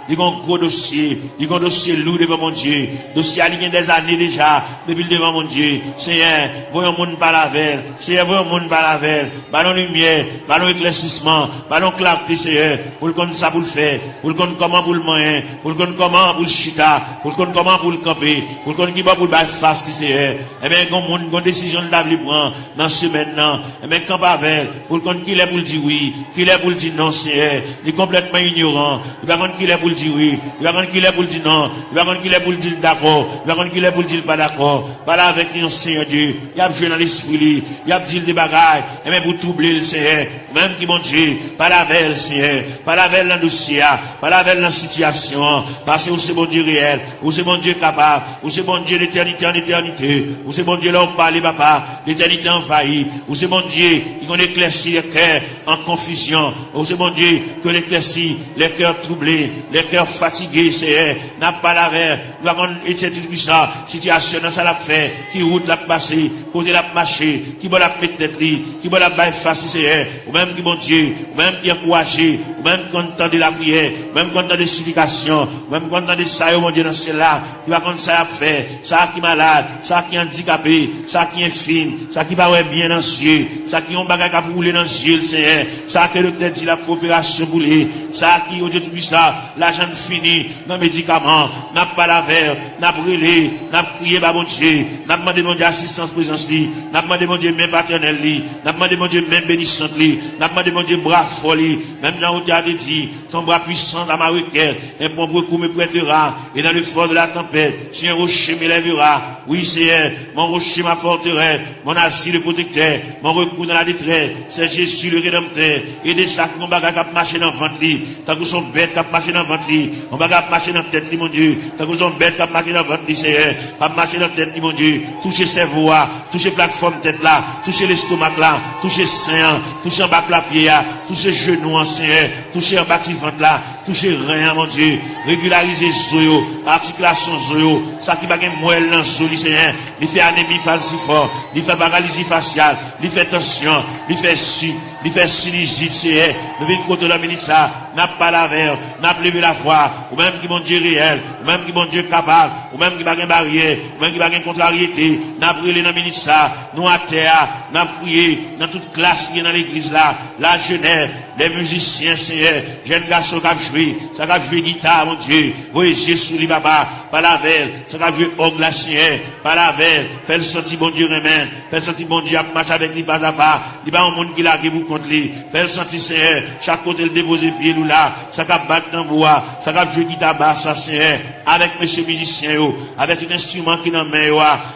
il y a un gros dossier, il y a un dossier lourd devant mon Dieu, dossier aligné des années déjà, depuis devant mon Dieu. Dieu. Seigneur, voyons monde par la veille. Seigneur, voyons monde par la veille. Ballon lumière, ballon éclaircissement, ballon clarté, Seigneur. Pour le connaître ça pour le faire. Pour le connaître comment pour le moyen. Pour le connaître comment pour le chita. Pour le connaître comment pour le camper. Pour le connaître qui va pour le bail fast, Seigneur. Eh bien, quand monde, quand décision de d'avoir prendre dans ce maintenant. Eh bien, quand pas avec, pour le connaître qui est pour le dire oui, qui est pour le dire non, Seigneur. Il est complètement ignorant. Il va connaître qui est pour le dire oui. Il va connaître qui est pour le dire non. Il va connaître qui est pour le dire d'accord. Il va connaître qui est pour le dire pas d'accord. Parle avec nous, Seigneur Dieu. Il y a joué dans l'esprit, il y a dit des bagailles. Et même pour troubler le Seigneur. Même qui, mon Dieu, parle avec le Seigneur. Parle avec le dossier. Parle avec la situation. Parce que c'est bon Dieu réel. Ou c'est bon Dieu capable. Ou c'est bon Dieu d'éternité en éternité. Ou c'est bon Dieu là où parle, papa. L'éternité envahie. Ou c'est bon Dieu qui qu'on éclaircit les cœurs en confusion. Ou c'est bon Dieu qui qu'on éclaircit les cœurs troublés, les cœurs fatigués, Seigneur. N'a pas la verre. Nous avons été tout ça. Situation dans ça l'a fait. Qui route l'a passé. Côté l'a marché. Qui va la mettre tête li. Qui va la bailler face, Seigneur. Ou même qui bon Dieu. Ou même qui encouragé. Ou même qui entend de la prière. Ou même qui entend des supplications. Ou même qui entend de ça, mon Dieu, dans cela. Qui va comme ça à faire. Ça qui est malade. Ça qui est handicapé. Ça qui est infime. Ça qui va bien dans les yeux. Ça qui ont bagage à rouler dans les yeux, Seigneur. Ça qui le dit la coopération pour lui. Ça qui, aujourd'hui, ça, l'argent fini dans les médicaments. N'a pas la verre. N'a brûlé. N'a prié, bah, mon Dieu. N'a demandé, mon Dieu, assistance, présence, li. N'a demandé, mon Dieu, même paternel, li. N'a demandé, mon Dieu, même bénissante, li. N'a demandé, mon Dieu, bras folie. Même dans où tu as dit, ton bras puissant dans ma requête. Un bon beaucoup me prêtera. Et dans le fort de la tempête, si un rocher m'élèvera. Oui, Seigneur, mon rocher m'apporterait. Mon asile le protecteur. Mon recours dans la détresse. C'est Jésus le rédempteur. Et des sacs, mon bagage à marcher dans le ventre, li. Tant que son bête qui marcher dans le ventre, li. Mon bagage à marcher dans la tête, li, mon Dieu. Tant que son bête qui marcher dans le ventre, li, Seigneur. Pas marcher dans la tête, li, mon Dieu. Toucher cerveau, toucher plateforme tête là. Toucher l'estomac là. Toucher sein, toucher en bas la pied, toucher genou, Seigneur. Toucher en bas de ventre là. Toucher rien, mon Dieu. Régulariser zoyo. Articulation zoyo. Ça qui va gagner moelle dans zoli, Seigneur. Il fait anémie falciforme. Il fait paralysie faciale. Il fait tension. Il fait sinusite, Seigneur. Nous venons contre la ministre, n'a pas la verre, n'a pas levé la foi. Ou même qui mon Dieu réel. Ou même qui mon Dieu capable. Ou même qui va gagner barrière. Ou même qui va gagner contrariété. N'a brûlé dans la ministre, nous à terre. N'a prié dans toute classe qui est dans l'église là. La jeunesse. Les musiciens, Seigneur, jeunes garçons qui ont joué, ça qui ont joué guitare, mon Dieu, voyez Jésus, li papa, par la veille, ça qui ont joué orgue, Seigneur, par la veille, fait le sentir, bon Dieu, remède, fait le sentir, bon Dieu, à marcher avec lui pas à pas, il va un monde qui l'a vous contre lui, fait le sentir, Seigneur, chaque côté le déposer pied, nous là, ça qui a battu dans bois, ça qui a joué guitare basse, Seigneur, avec monsieur musicien, avec un instrument qui n'a main,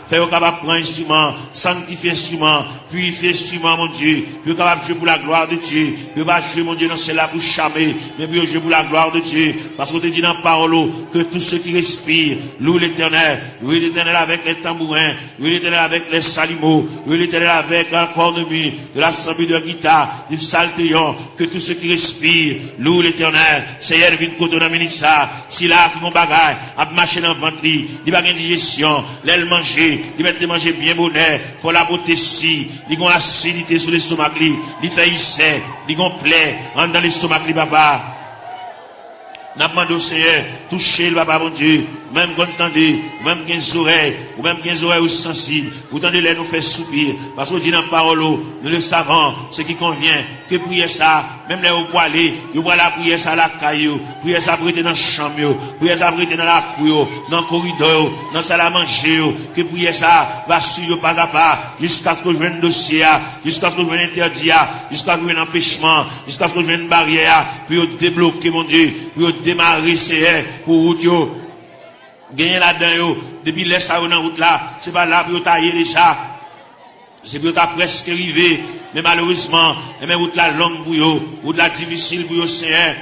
fait au capable prendre instrument, sanctifier instrument, purifier instrument, mon Dieu, puis capable jouer pour la gloire de Dieu, puis va jouer, mon Dieu, dans cela pour charmer, mais puis jouer pour la gloire de Dieu, parce qu'on te dit dans la parole, que tous ceux qui respirent, louent l'éternel avec les tambourins, louent l'éternel avec les salimos, louent l'éternel avec un cornemuse, de l'assemblée de guitare, du saltéon, que tous ceux qui respirent, louent l'éternel, Seigneur, vite côté dans ministre, si là, qui vont bagaille, à marcher dans le ventre, il va gagner digestion, l'aile manger, il va te manger bien bonheur, faut la beauté si, il va l'acidité sur l'estomac, il fait hissé, il va plaît, dans l'estomac, papa. N'a pas demandé au Seigneur, toucher le papa, mon Dieu, même quand entendez, même 15 oreilles, ou même 15 oreilles ou sensibles, vous entendez les nous faire soupir, parce qu'on dit dans la parole, nous le savons, ce qui convient, que prier ça, même les au poilé, vous voyez la prière ça la caillou, prier ça prêter dans la chambre, prier ça prêter dans la cour, dans le corridor, dans la salle à manger, que prier ça, va suivre pas à pas, jusqu'à ce que je vienne dossier, jusqu'à ce que je vienne interdit, jusqu'à ce que je vienne empêchement, jusqu'à ce que je vienne barrière, puis débloquer, mon Dieu, puis démarrer, c'est pour route, gagner là-dedans, depuis les ça dans route là, c'est pas là pour tailler déjà, c'est pour ta presque arrivé, mais malheureusement, et même route la longue pour eux, route la difficile pour eux, Seigneur,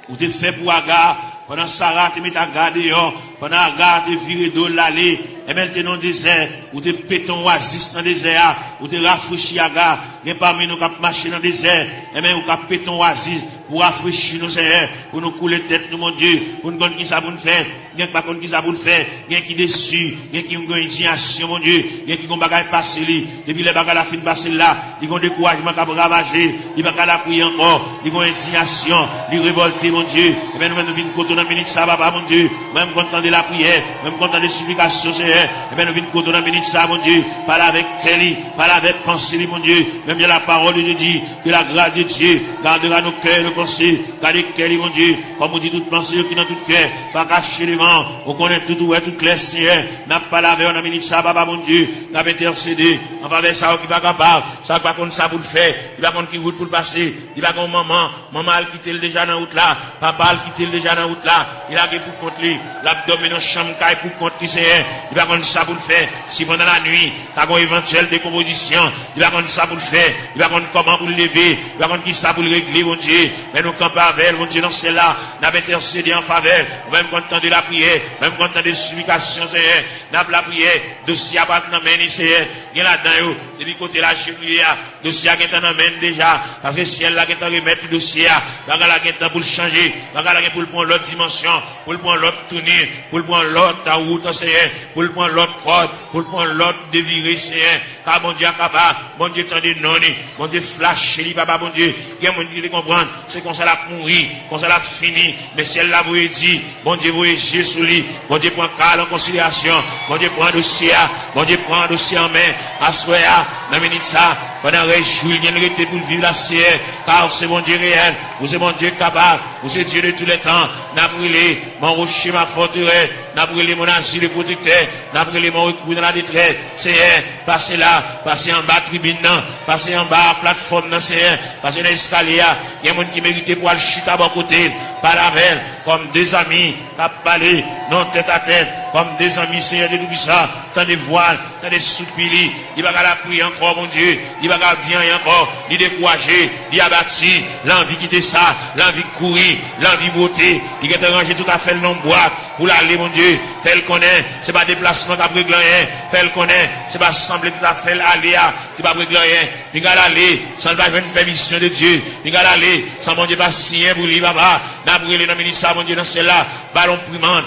ou t'es fait pour Agar, pendant Sarah, tu mets ta garde dehors, pendant Agar, tu viré d'eau l'aller, et même t'es dans le désert, ou t'es péton oasis dans le désert, ou t'es rafraîchi Agar, et parmi nous qui marché dans le désert, et même ou qui péton oasis, pour rafraîchir nos Seigneur, pour nous couler tête, nous, mon Dieu, pour nous connaître qui ça pour nous faire. Gen par contre qui ça pour le faire, gen qui déçu, gen qui ont une indignation mon Dieu, gen qui ont bagage passer li, depuis les bagages la fin passer là, ils ont découragement qui ravager, ils pas la prier encore, ils ont indignation, ils révolter mon Dieu. Et bien nous venons côté dans minute ça papa mon Dieu, même content de la prière, même content de supplication Seigneur. Et bien nous venons côté dans minute ça mon Dieu, parle avec Kelly, parle avec pensée mon Dieu, même bien la parole de Dieu dit que la grâce de Dieu gardera nos cœurs, nos pensées, gardez Kelly mon Dieu, comme on dit toute pensée qui dans tout cœur, pas cacher les vents, on connaît tout ouais tout clair Seigneur, n'a pas lavé on a minute ça papa mon Dieu, n'a pas intercédé en faveur ça qui pas capable, ça pas contre ça pour le faire, il va contre qui route pour le passer, il va contre maman a quitté déjà dans route là, papa a quitté déjà dans route là, il a pour contre lui, l'abdomen dans chambre caille pour contre lui Seigneur, il va contre ça pour le faire, si pendant la nuit, t'as une éventuelle décomposition, il va contre ça pour le faire, il va contre comment pour le lever, il va contre qui ça pour le régler mon Dieu, mais nous campons avec mon Dieu dans celle-là, n'a pas intercédé en faveur, même content de la prière, même content de supplication Seigneur, n'a pas la prière, dossier à battre dans main Seigneur, il y a là-dedans, depuis côté la cheville, dossier à qu'est en main déjà, parce que si elle là qu'est en remettre le dossier, là qu'est pour le changer, là pour le prendre l'autre dimension, pour le prendre l'autre tournée, pour le prendre l'autre route Seigneur, pour le prendre l'autre porte, pour le prendre l'autre déviré Seigneur, car mon Dieu capable, mon Dieu t'en dit non, mon Dieu flash, papa mon Dieu, il y a mon Dieu qui comprendre, c'est comme ça la mourir, comme ça la fini, mais si elle l'a vous dit, mon Dieu vous Jésus sous lui, mon Dieu prend cas en considération, mon Dieu prend un dossier, mon Dieu prend un dossier en main, à soya, dans minute ça, pendant réjouir, il y a une pour vivre la CR, car c'est mon Dieu réel, vous êtes mon Dieu capable, vous êtes Dieu de tous les temps, n'a brûlé, mon rocher, ma forteresse, n'a brûlé mon asile de protecteur, n'a brûlé mon recours dans la détresse, Seigneur, passez là, passez en bas tribune, passez en bas plateforme, Seigneur, passez dans l'escalier, il y a un monde qui mérite pour aller chuter à bon côté, par la veille, comme des amis, qui parlé, non tête à tête, comme des amis, Seigneur de tout ça, tant de voiles, tant de soupirs, il va la prier encore, mon Dieu, il va dire encore, il décourager, il abattu, l'envie quitter ça, l'envie courir, l'envie beauté, il va ranger tout à fait le nom boîte, pour l'aller, mon Dieu, fait le connaît, c'est pas déplacement qu'après rien, fait le connaît, c'est pas sembler tout à fait aller, qui va régler rien, il va aller, sans pas une permission de Dieu, il va aller, sans mon Dieu pas signer pour lui, papa, n'a brûlé dans le ministère, mon Dieu, dans celle-là, ballon reprimande,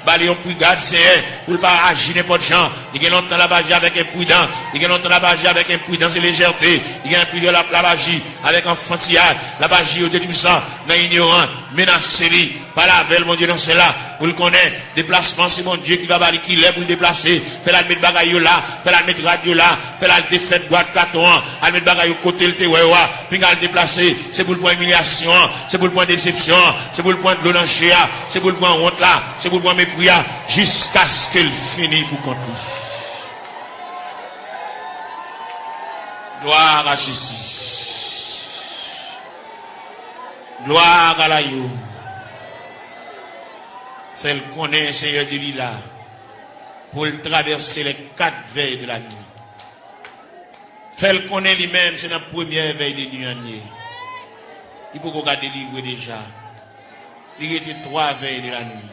ballon brigade, c'est pour ne pas agir n'importe gens, il y a longtemps la bagie avec imprudence, il y a longtemps la bagie avec imprudence et légèreté, il y a un peu de la bagie avec enfantillage, la bagie au détruit ça, dans ignorant, menacé, par la veille, mon Dieu, dans celle-là, pour le connaître, déplacement, c'est mon Dieu qui va balayer, qui l'est pour le déplacer, fait la mettre bagaille là, fait la mettre radio là, fait la défaite droite 4 ans, elle mettre bagaille côté le tewewa, puis elle déplacer, c'est pour le point humiliation, c'est pour le point déception, c'est pour le point de l'olancher, c'est pour le point honte là, c'est pour le point mépris, jusqu'à ce qu'elle finisse pour compter. Gloire à Jésus. Gloire à la yo. Fait le connaître, Seigneur de l'Ila, pour le traverser les 4 veilles de la nuit. Fait le connaître lui-même, c'est la première veille de nuit. Il faut qu'on délivre déjà. Il était 3 veilles de la nuit.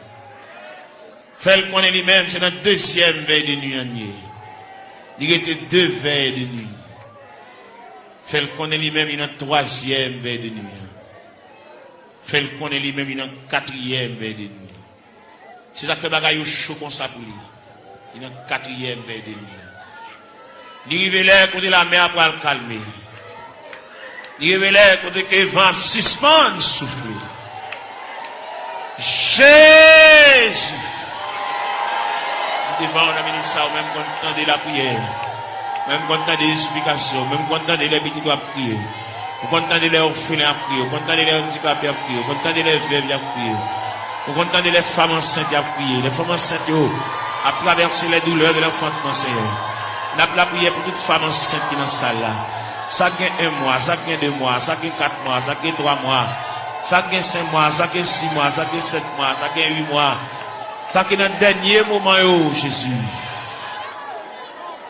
Fait le connaître lui-même, c'est la deuxième veille de nuit. Il était 2 veilles de nuit. Fait le connaître lui-même, il y a 3e veille de nuit. Fait le connaître lui-même, il y a 4e veille de nuit. C'est ça que fait bagaille chaud comme ça pour lui. Il y a 4e veille de nuit. Il révèle côté la mer pour le calmer. Il révèle côté que le vent suspend souffler. Jésus. Devant on a mis ça, même content de la prière, même content des explications, même content de les petits à prier, content de les orphelins à prier, content de les handicapés à prier, content de les veuves à prier. Au content de les femmes enceintes à prier, les femmes enceintes à traverser les douleurs de l'enfantement, Seigneur. N'a pas prié pour toute femme enceinte qui est dans la salle là. Ça gagne 1 mois, ça gagne 2 mois, ça gagne 4 mois, ça gagne 3 mois, ça gagne 5 mois, ça gagne 6 mois, ça gagne 7 mois, ça gagne 8 mois. Ça gagne dans le dernier moment, Jésus.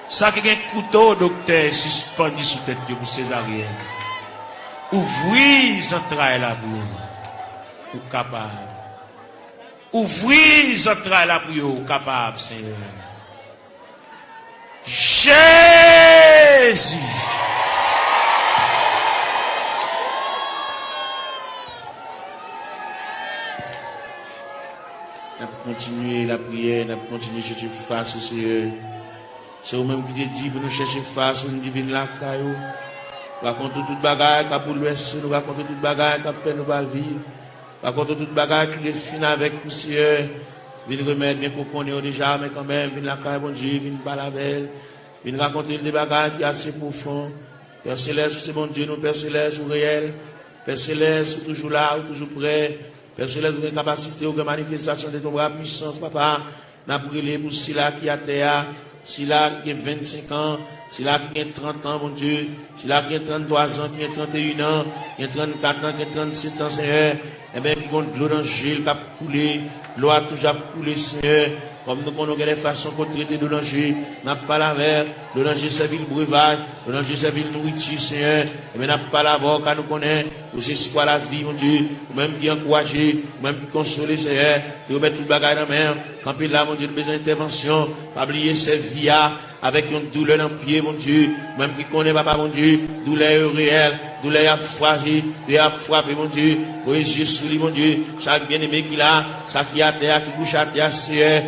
Ça gagne un couteau, docteur, suspendu sous tête pour césarienne. Ouvrez les entrailles là pour vous capable. Ouvrez les entrailles là pour vous capable, Seigneur. Jésus. continuer la prière, n'a continuer à chercher face au Seigneur. C'est vous-même qui te dit pour nous chercher face, nous divine la caillou. Raconte toute bagaille qui a bouleversé nous, raconte toute bagaille qui a fait nous vivre. Raconte toute bagaille qui est fini avec nous, Seigneur. Viens remettre bien qu'on connaît déjà, mais quand même, viens la caille, bon Dieu, viens parler avec elle. Viens raconter des bagailles qui sont assez profondes. Père Céleste, c'est bon Dieu, nous, Père Céleste, ou réel. Père Céleste, toujours là, toujours prêt. Père Céleste, vous avez capacité, vous avez manifestation de ton bras puissance, papa. N'a brûlé pour Sila qui a terre, Sila qui a 25 ans, Sila qui a 30 ans, mon Dieu, Sila qui a 33 ans, qui a 31 ans, qui a 34 ans, qui a 37 ans, Seigneur. Et bien, qui compte l'eau dans le gel qui a coulé, l'eau a toujours coulé, Seigneur. Comme nous connaissons les façons qu'on traite de danger, n'a pas la mer, le danger c'est ville breuvage, le danger c'est ville nourriture, Seigneur. Et bien, n'a pas la voix, car nous connaissons, vous c'est quoi la vie, mon Dieu, ou même qui encourager, ou même qui consoler, Seigneur, de remettre toute bagaille dans la mer, quand puis là, mon Dieu, nous besoin d'intervention, pas oublier ces vies avec une douleur dans le pied, mon Dieu, même qui connaît, papa, mon Dieu, douleur réelle, douleur à fragile, douleur à frapper, mon Dieu, pour Jésus sous lui, mon Dieu, chaque bien-aimé qu'il a, ça qui a terre, qui couche à terre, Seigneur.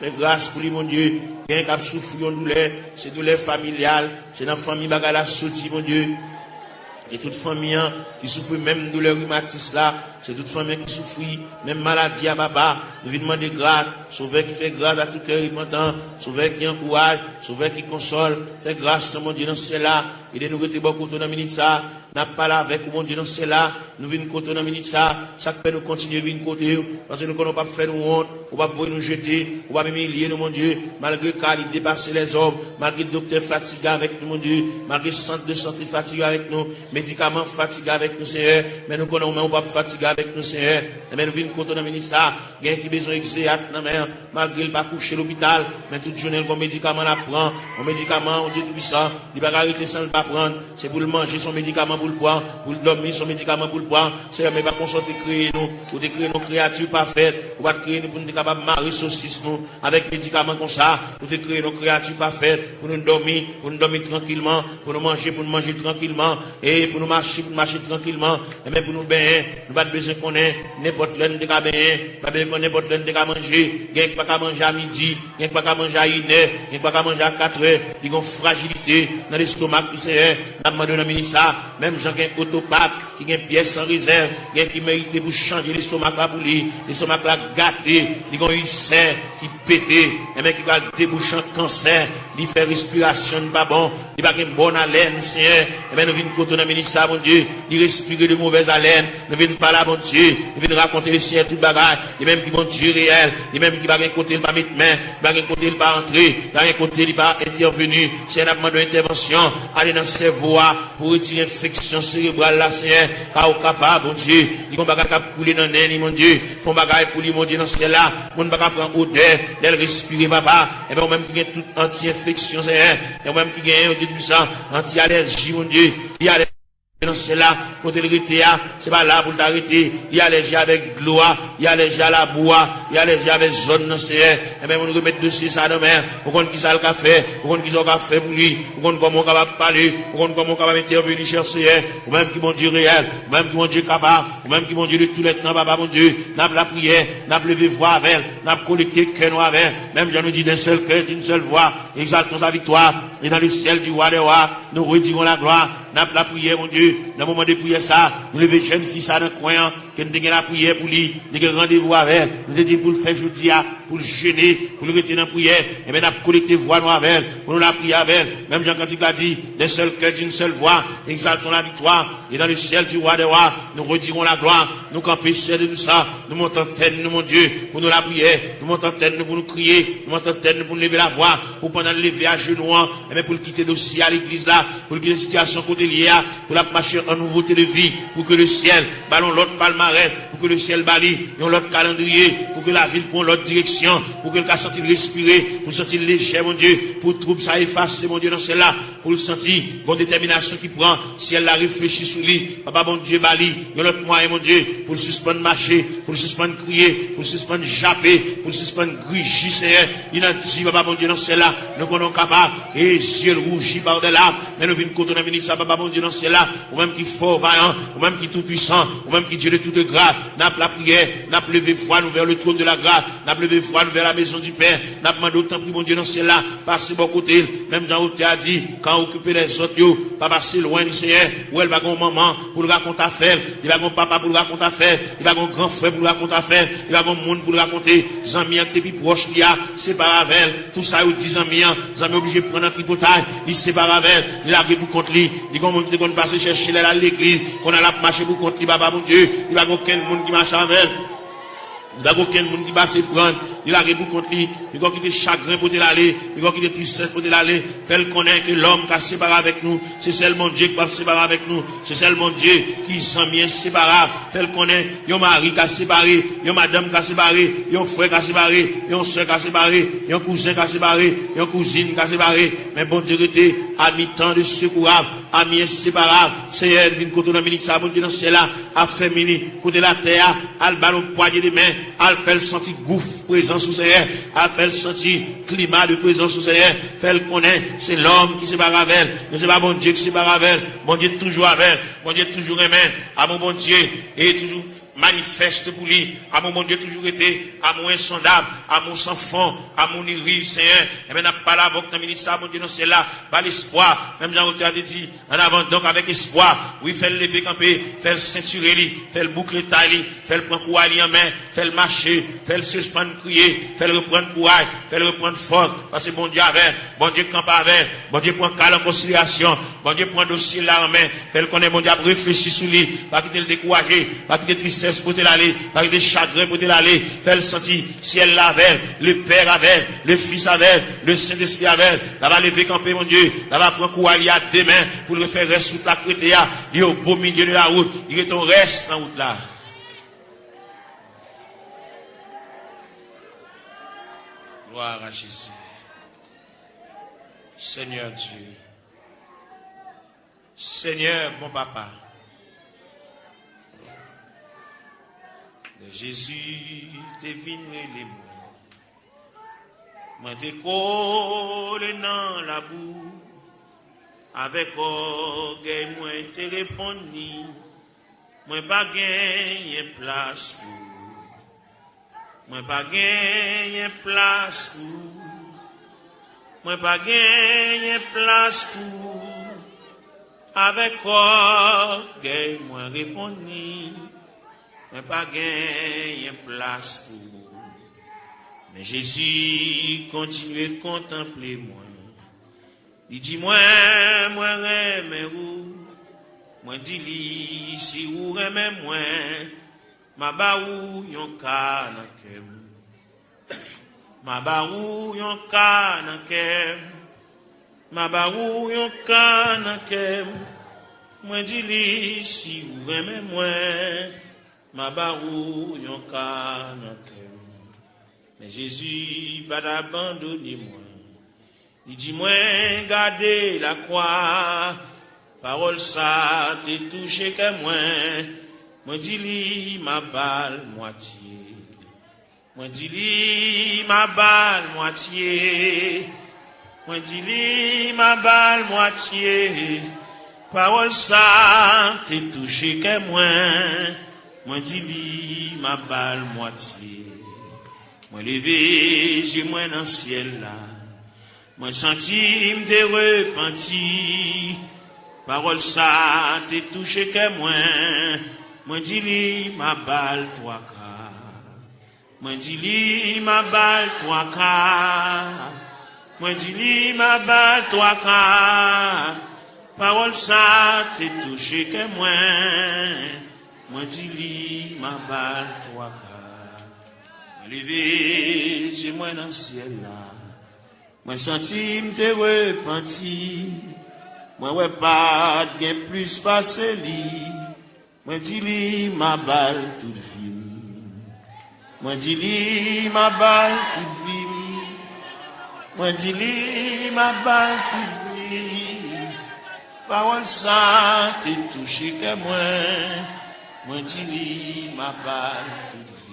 Fais grâce pour lui, mon Dieu. Bien qu'il souffre de douleur, c'est douleur familiale, c'est dans la famille bagala sorti, mon Dieu. Et toute famille qui souffre même douleur rhumatisme là, c'est toute famille qui souffre même maladie à papa. Nous venons demander grâce, sauveur qui fait grâce à tout cœur repentant, sauveur qui encourage, sauveur qui console, fait grâce mon Dieu dans cela. Et de nous retirer beaucoup de minutes ça, n'a pas là avec mon Dieu dans cela, nous venons côté dans minutes ça fait nous continuer venir côté parce que nous ne pas faire nous honte, on va pouvoir nous jeter, on va même humilier nous mon Dieu, malgré qu'il dépasse les hommes, malgré le docteur fatigué avec nous mon Dieu, malgré le centre de santé fatigué avec nous, médicaments fatigués avec nous Seigneur, mais nous connaissons même pas fatigué avec nous Seigneur, mais nous venons côté dans minutes ça, gain qui besoin exéat dans mer, malgré il pas coucher à l'hôpital, mais toute journée le médicament la prend, un médicament on dit tout ça, il va arrêter sans le pas prendre, c'est pour le manger son médicament pour le boire, pour le dormir son médicament pour le boire, c'est mais pas consulter créer nous, pour créer nos créatures parfaites, pour pas créer nous pour nous capable marier saucisse nous avec médicaments comme ça, pour créer nos créatures parfaites, pour nous dormir tranquillement, pour nous manger tranquillement, et pour nous marcher tranquillement, et même pour nous baigner, nous pas besoin qu'on ait n'importe l'un de cas baigner, pas besoin qu'on n'importe l'un de cas manger, gagne pas qu'à manger à midi, gagne pas qu'à manger à 1 heure, gagne pas qu'à manger à 4 heures, ils ont fragilité dans l'estomac qui c'est, n'a demandé dans le ministère, même gens qui ont autopathe, qui ont pièces sans réserve, qui méritent pour changer l'estomac là pour lui, l'estomac là gâté, ils ont une serre qui pété, et même qui va déboucher un cancer, il fait respiration pas bon, il va une bonne haleine, Seigneur, et bien nous venons côté dans le ministère, mon Dieu, il respire de mauvaise haleine, nous venons parler, mon Dieu, nous venons raconter le ciel, tout bagage, et même qui vont Dieu réel, et même qui va un côté, il va mettre main, il va un côté, il va entrer, il va un côté, il va intervenir, c'est un demande d'intervention, aller dans ses voies, pour retirer l'infection cérébrale là, Seigneur, car au capable, mon Dieu, ils vont pas couler dans l'air, mon Dieu, font bagaille pour lui, mon Dieu, dans ce là, mon ne va pas prendre odeur, d'elle respirer, papa, et bien, même qui a toute anti-infection, Seigneur, et même qui a, on dit tout ça, anti-allergie, mon Dieu, il y a dans cela, quand il était là, c'est pas là pour t'arrêter. Il y a allergie avec de l'eau, il y a allergie à la bois, il y a allergie avec zone dans ce et même on remet dessus ça dans mer, on compte qui ça le café, on compte qui ça le café pour lui, on compte comment on va parler, on compte comment on va intervenir chercher, ou même qui mon Dieu réel, ou même qui mon Dieu capable, ou même qui mon Dieu de tous les temps, papa mon Dieu, n'a pas la prière, n'a pas levé voix avec elle, n'a pas collecté cœur avec, même j'en nous dit d'un seul cœur, d'une seule voix, exaltons sa victoire, et dans le ciel du roi des rois, nous retirons la gloire. N'a pas la prière, mon Dieu. Dans le moment de prière, ça, nous levons jeune fille, ça, dans le coin, que nous avons la prière pour lui, nous avons rendez-vous avec, nous avons dit pour le faire jeudi, pour le jeûner, pour le retirer dans la prière, et bien, nous avons collecté voix nous avec, pour nous la prier avec, même Jean-Cantique l'a dit, d'un seul cœur, d'une seule voix, exaltons la victoire, et dans le ciel du roi des rois, nous retirons la gloire, nous campons ciel de tout ça, nous montons tête, nous, mon Dieu, pour nous la prière, nous montons tête, nous, pour nous crier, nous montons tête, nous, pour nous lever la voix, pour pendant le lever à genoux, et bien, pour le quitter dossier à l'église là, pour quitter la situation côté liée, pour la marcher en nouveauté de vie, pour que le ciel, ballon l'autre palmarès, pour que le ciel balie, l'autre calendrier, pour que la ville prenne l'autre direction, pour que le cas sorti respirer, pour sortir léger, mon Dieu, pour trouble ça effacer, mon Dieu, dans celle-là,
pour le sentir, une détermination qui prend, si elle la réfléchit sous lui, papa bon Dieu bali, il y a l'autre moyen mon Dieu, pour le suspendre marcher, pour le suspendre crier, pour le suspendre japper, pour le suspendre grigir, Seigneur, il a dit, papa bon Dieu dans celle-là, nous sommes capables, et yeux rougis par de larmes, mais nous venons contre la ministre, papa bon Dieu dans celle-là, ou même qui fort vaillant, ou même qui tout puissant, ou même qui Dieu de toute grâce, n'a pas la prière, n'a pas levé foi nous vers le trône de la grâce, n'a pas levé foi nous vers la maison du Père, n'a pas demandé autant pris mon Dieu dans celle-là, passer bon côté, même dans où tu as dit, quand occuper les autres, pas passer loin du Seigneur, où elle va gon maman pour le raconter affaire, il va gon papa pour le raconter affaire, il va gon grand frère pour le raconter affaire, il va gon monde pour le raconter, Zami qui plus proche qui a, séparé avec elle, tout ça, il dit Zami obligé de prendre un tripotage, il sépare avec elle, il a pour contre lui, il va monde qui va passer chercher elle à l'église, qu'on a la marché pour contre lui, papa mon Dieu, il va gon quel monde qui marche avec elle. Il n'y a aucun monde qui va se prendre. Il a répondu contre lui. Il va quitter chagrin pour l'aller. Il va quitter tristesse pour l'aller. Fait connaître que l'homme qui a séparé avec nous, c'est seulement Dieu qui va séparer avec nous. C'est seulement Dieu qui s'en vient séparable. Fait connaître, il y a un mari qui a séparé, il y a madame qui a séparé, il y a un frère qui a séparé, il y a un soeur qui a séparé, il y a un cousin qui a séparé, il y a une cousine qui a séparé. Mais bon Dieu était à mi-temps de secourable, à mi-inséparable. Seigneur, vient côté dans minute ça, bon Dieu dans ce ciel-là, à faire mini, côté la terre, à le ballon poignée de main, à le faire sentir gouffre présence sous Seigneur, à le faire sentir climat de présence sous Seigneur, faire le connaître, c'est l'homme qui sépare avec elle, mais c'est pas bon Dieu qui sépare avec elle, bon Dieu toujours avec elle, bon Dieu toujours aimé, à mon bon Dieu, et toujours manifeste pour lui, à mon bon Dieu toujours été, à mon insondable, à mon sans fond, à mon irrive, Seigneur, et bien, n'a pas la voix dans le ministère, mon Dieu, non, c'est là, pas l'espoir, même Jean-Roch a dit, en avant, donc, avec espoir, oui, fait le lever camper, fait le ceinturer, fait le boucler taille, fait le prendre courage en main, fait le marcher, fait le suspendre crier, fait le reprendre courage, fait le reprendre force, parce que bon Dieu avec, bon Dieu campe avec, bon Dieu prend calme en considération, bon Dieu prend dossier là en main, fait le connaître, bon Dieu réfléchir sur lui, pas quitter le décourager, pas quitter tristesse pour te l'aller, pas quitter chagrin pour te l'aller, fait le sentir, si elle l'avait, le Père avec, le Fils avec, le Saint-Esprit avec, là va lever camper mon Dieu, là va prendre courage à demain pour le faire rester toute la crétéa, il est au beau milieu de la route, il est ton reste dans la route là. Gloire à Jésus. Seigneur Dieu. Seigneur mon papa. Jésus t'es venu les mots. Moi t'es collé dans la boue. Avec orgueil, moi t'es répondu. Moi pas gagné place pour. Moi pas gagné place pour. Moi pas gagné place pour. Avec orgueil, moi répondu. Moi pas gagné place pour. Mais Jésus continue à contempler moi. Il dit moi remets où. Moi dis si vous remets moi. Ma baou yon ka nan kem. Ma baou yon ka nan kem. Ma baou yon ka nan kem. Moi dis li si ou reme moi. Ma baou yon ka nan kem. Mais Jésus pas d'abandonner moi. Il dit moi garder la croix. Parole ça t'es touché que moi. Moi dis li ma balle moitié. Moi dis li ma balle moitié. Moi dis li ma balle moitié. Parole ça t'es touché que moi. Moi dis li ma balle moitié. Moi levé j'ai moi dans ciel là. Moi senti m'te repenti. Parole ça t'es touché que moi. Moi dis li ma balle toi ka. Moi dis li ma balle toi ka. Moi dis li ma balle toi ka. Parole ça t'es touché que moi. Moi dis li ma balle toi ka. Moi levé j'ai moi dans le ciel là. Moi senti m'te repenti. Moi ouais pas gain plus passer li. Moi dis li ma balle toute vie. Moi dis li ma balle toute vie. Moi dis li ma balle toute vie.
Parole ça, t'es touché que moi dis li ma balle toute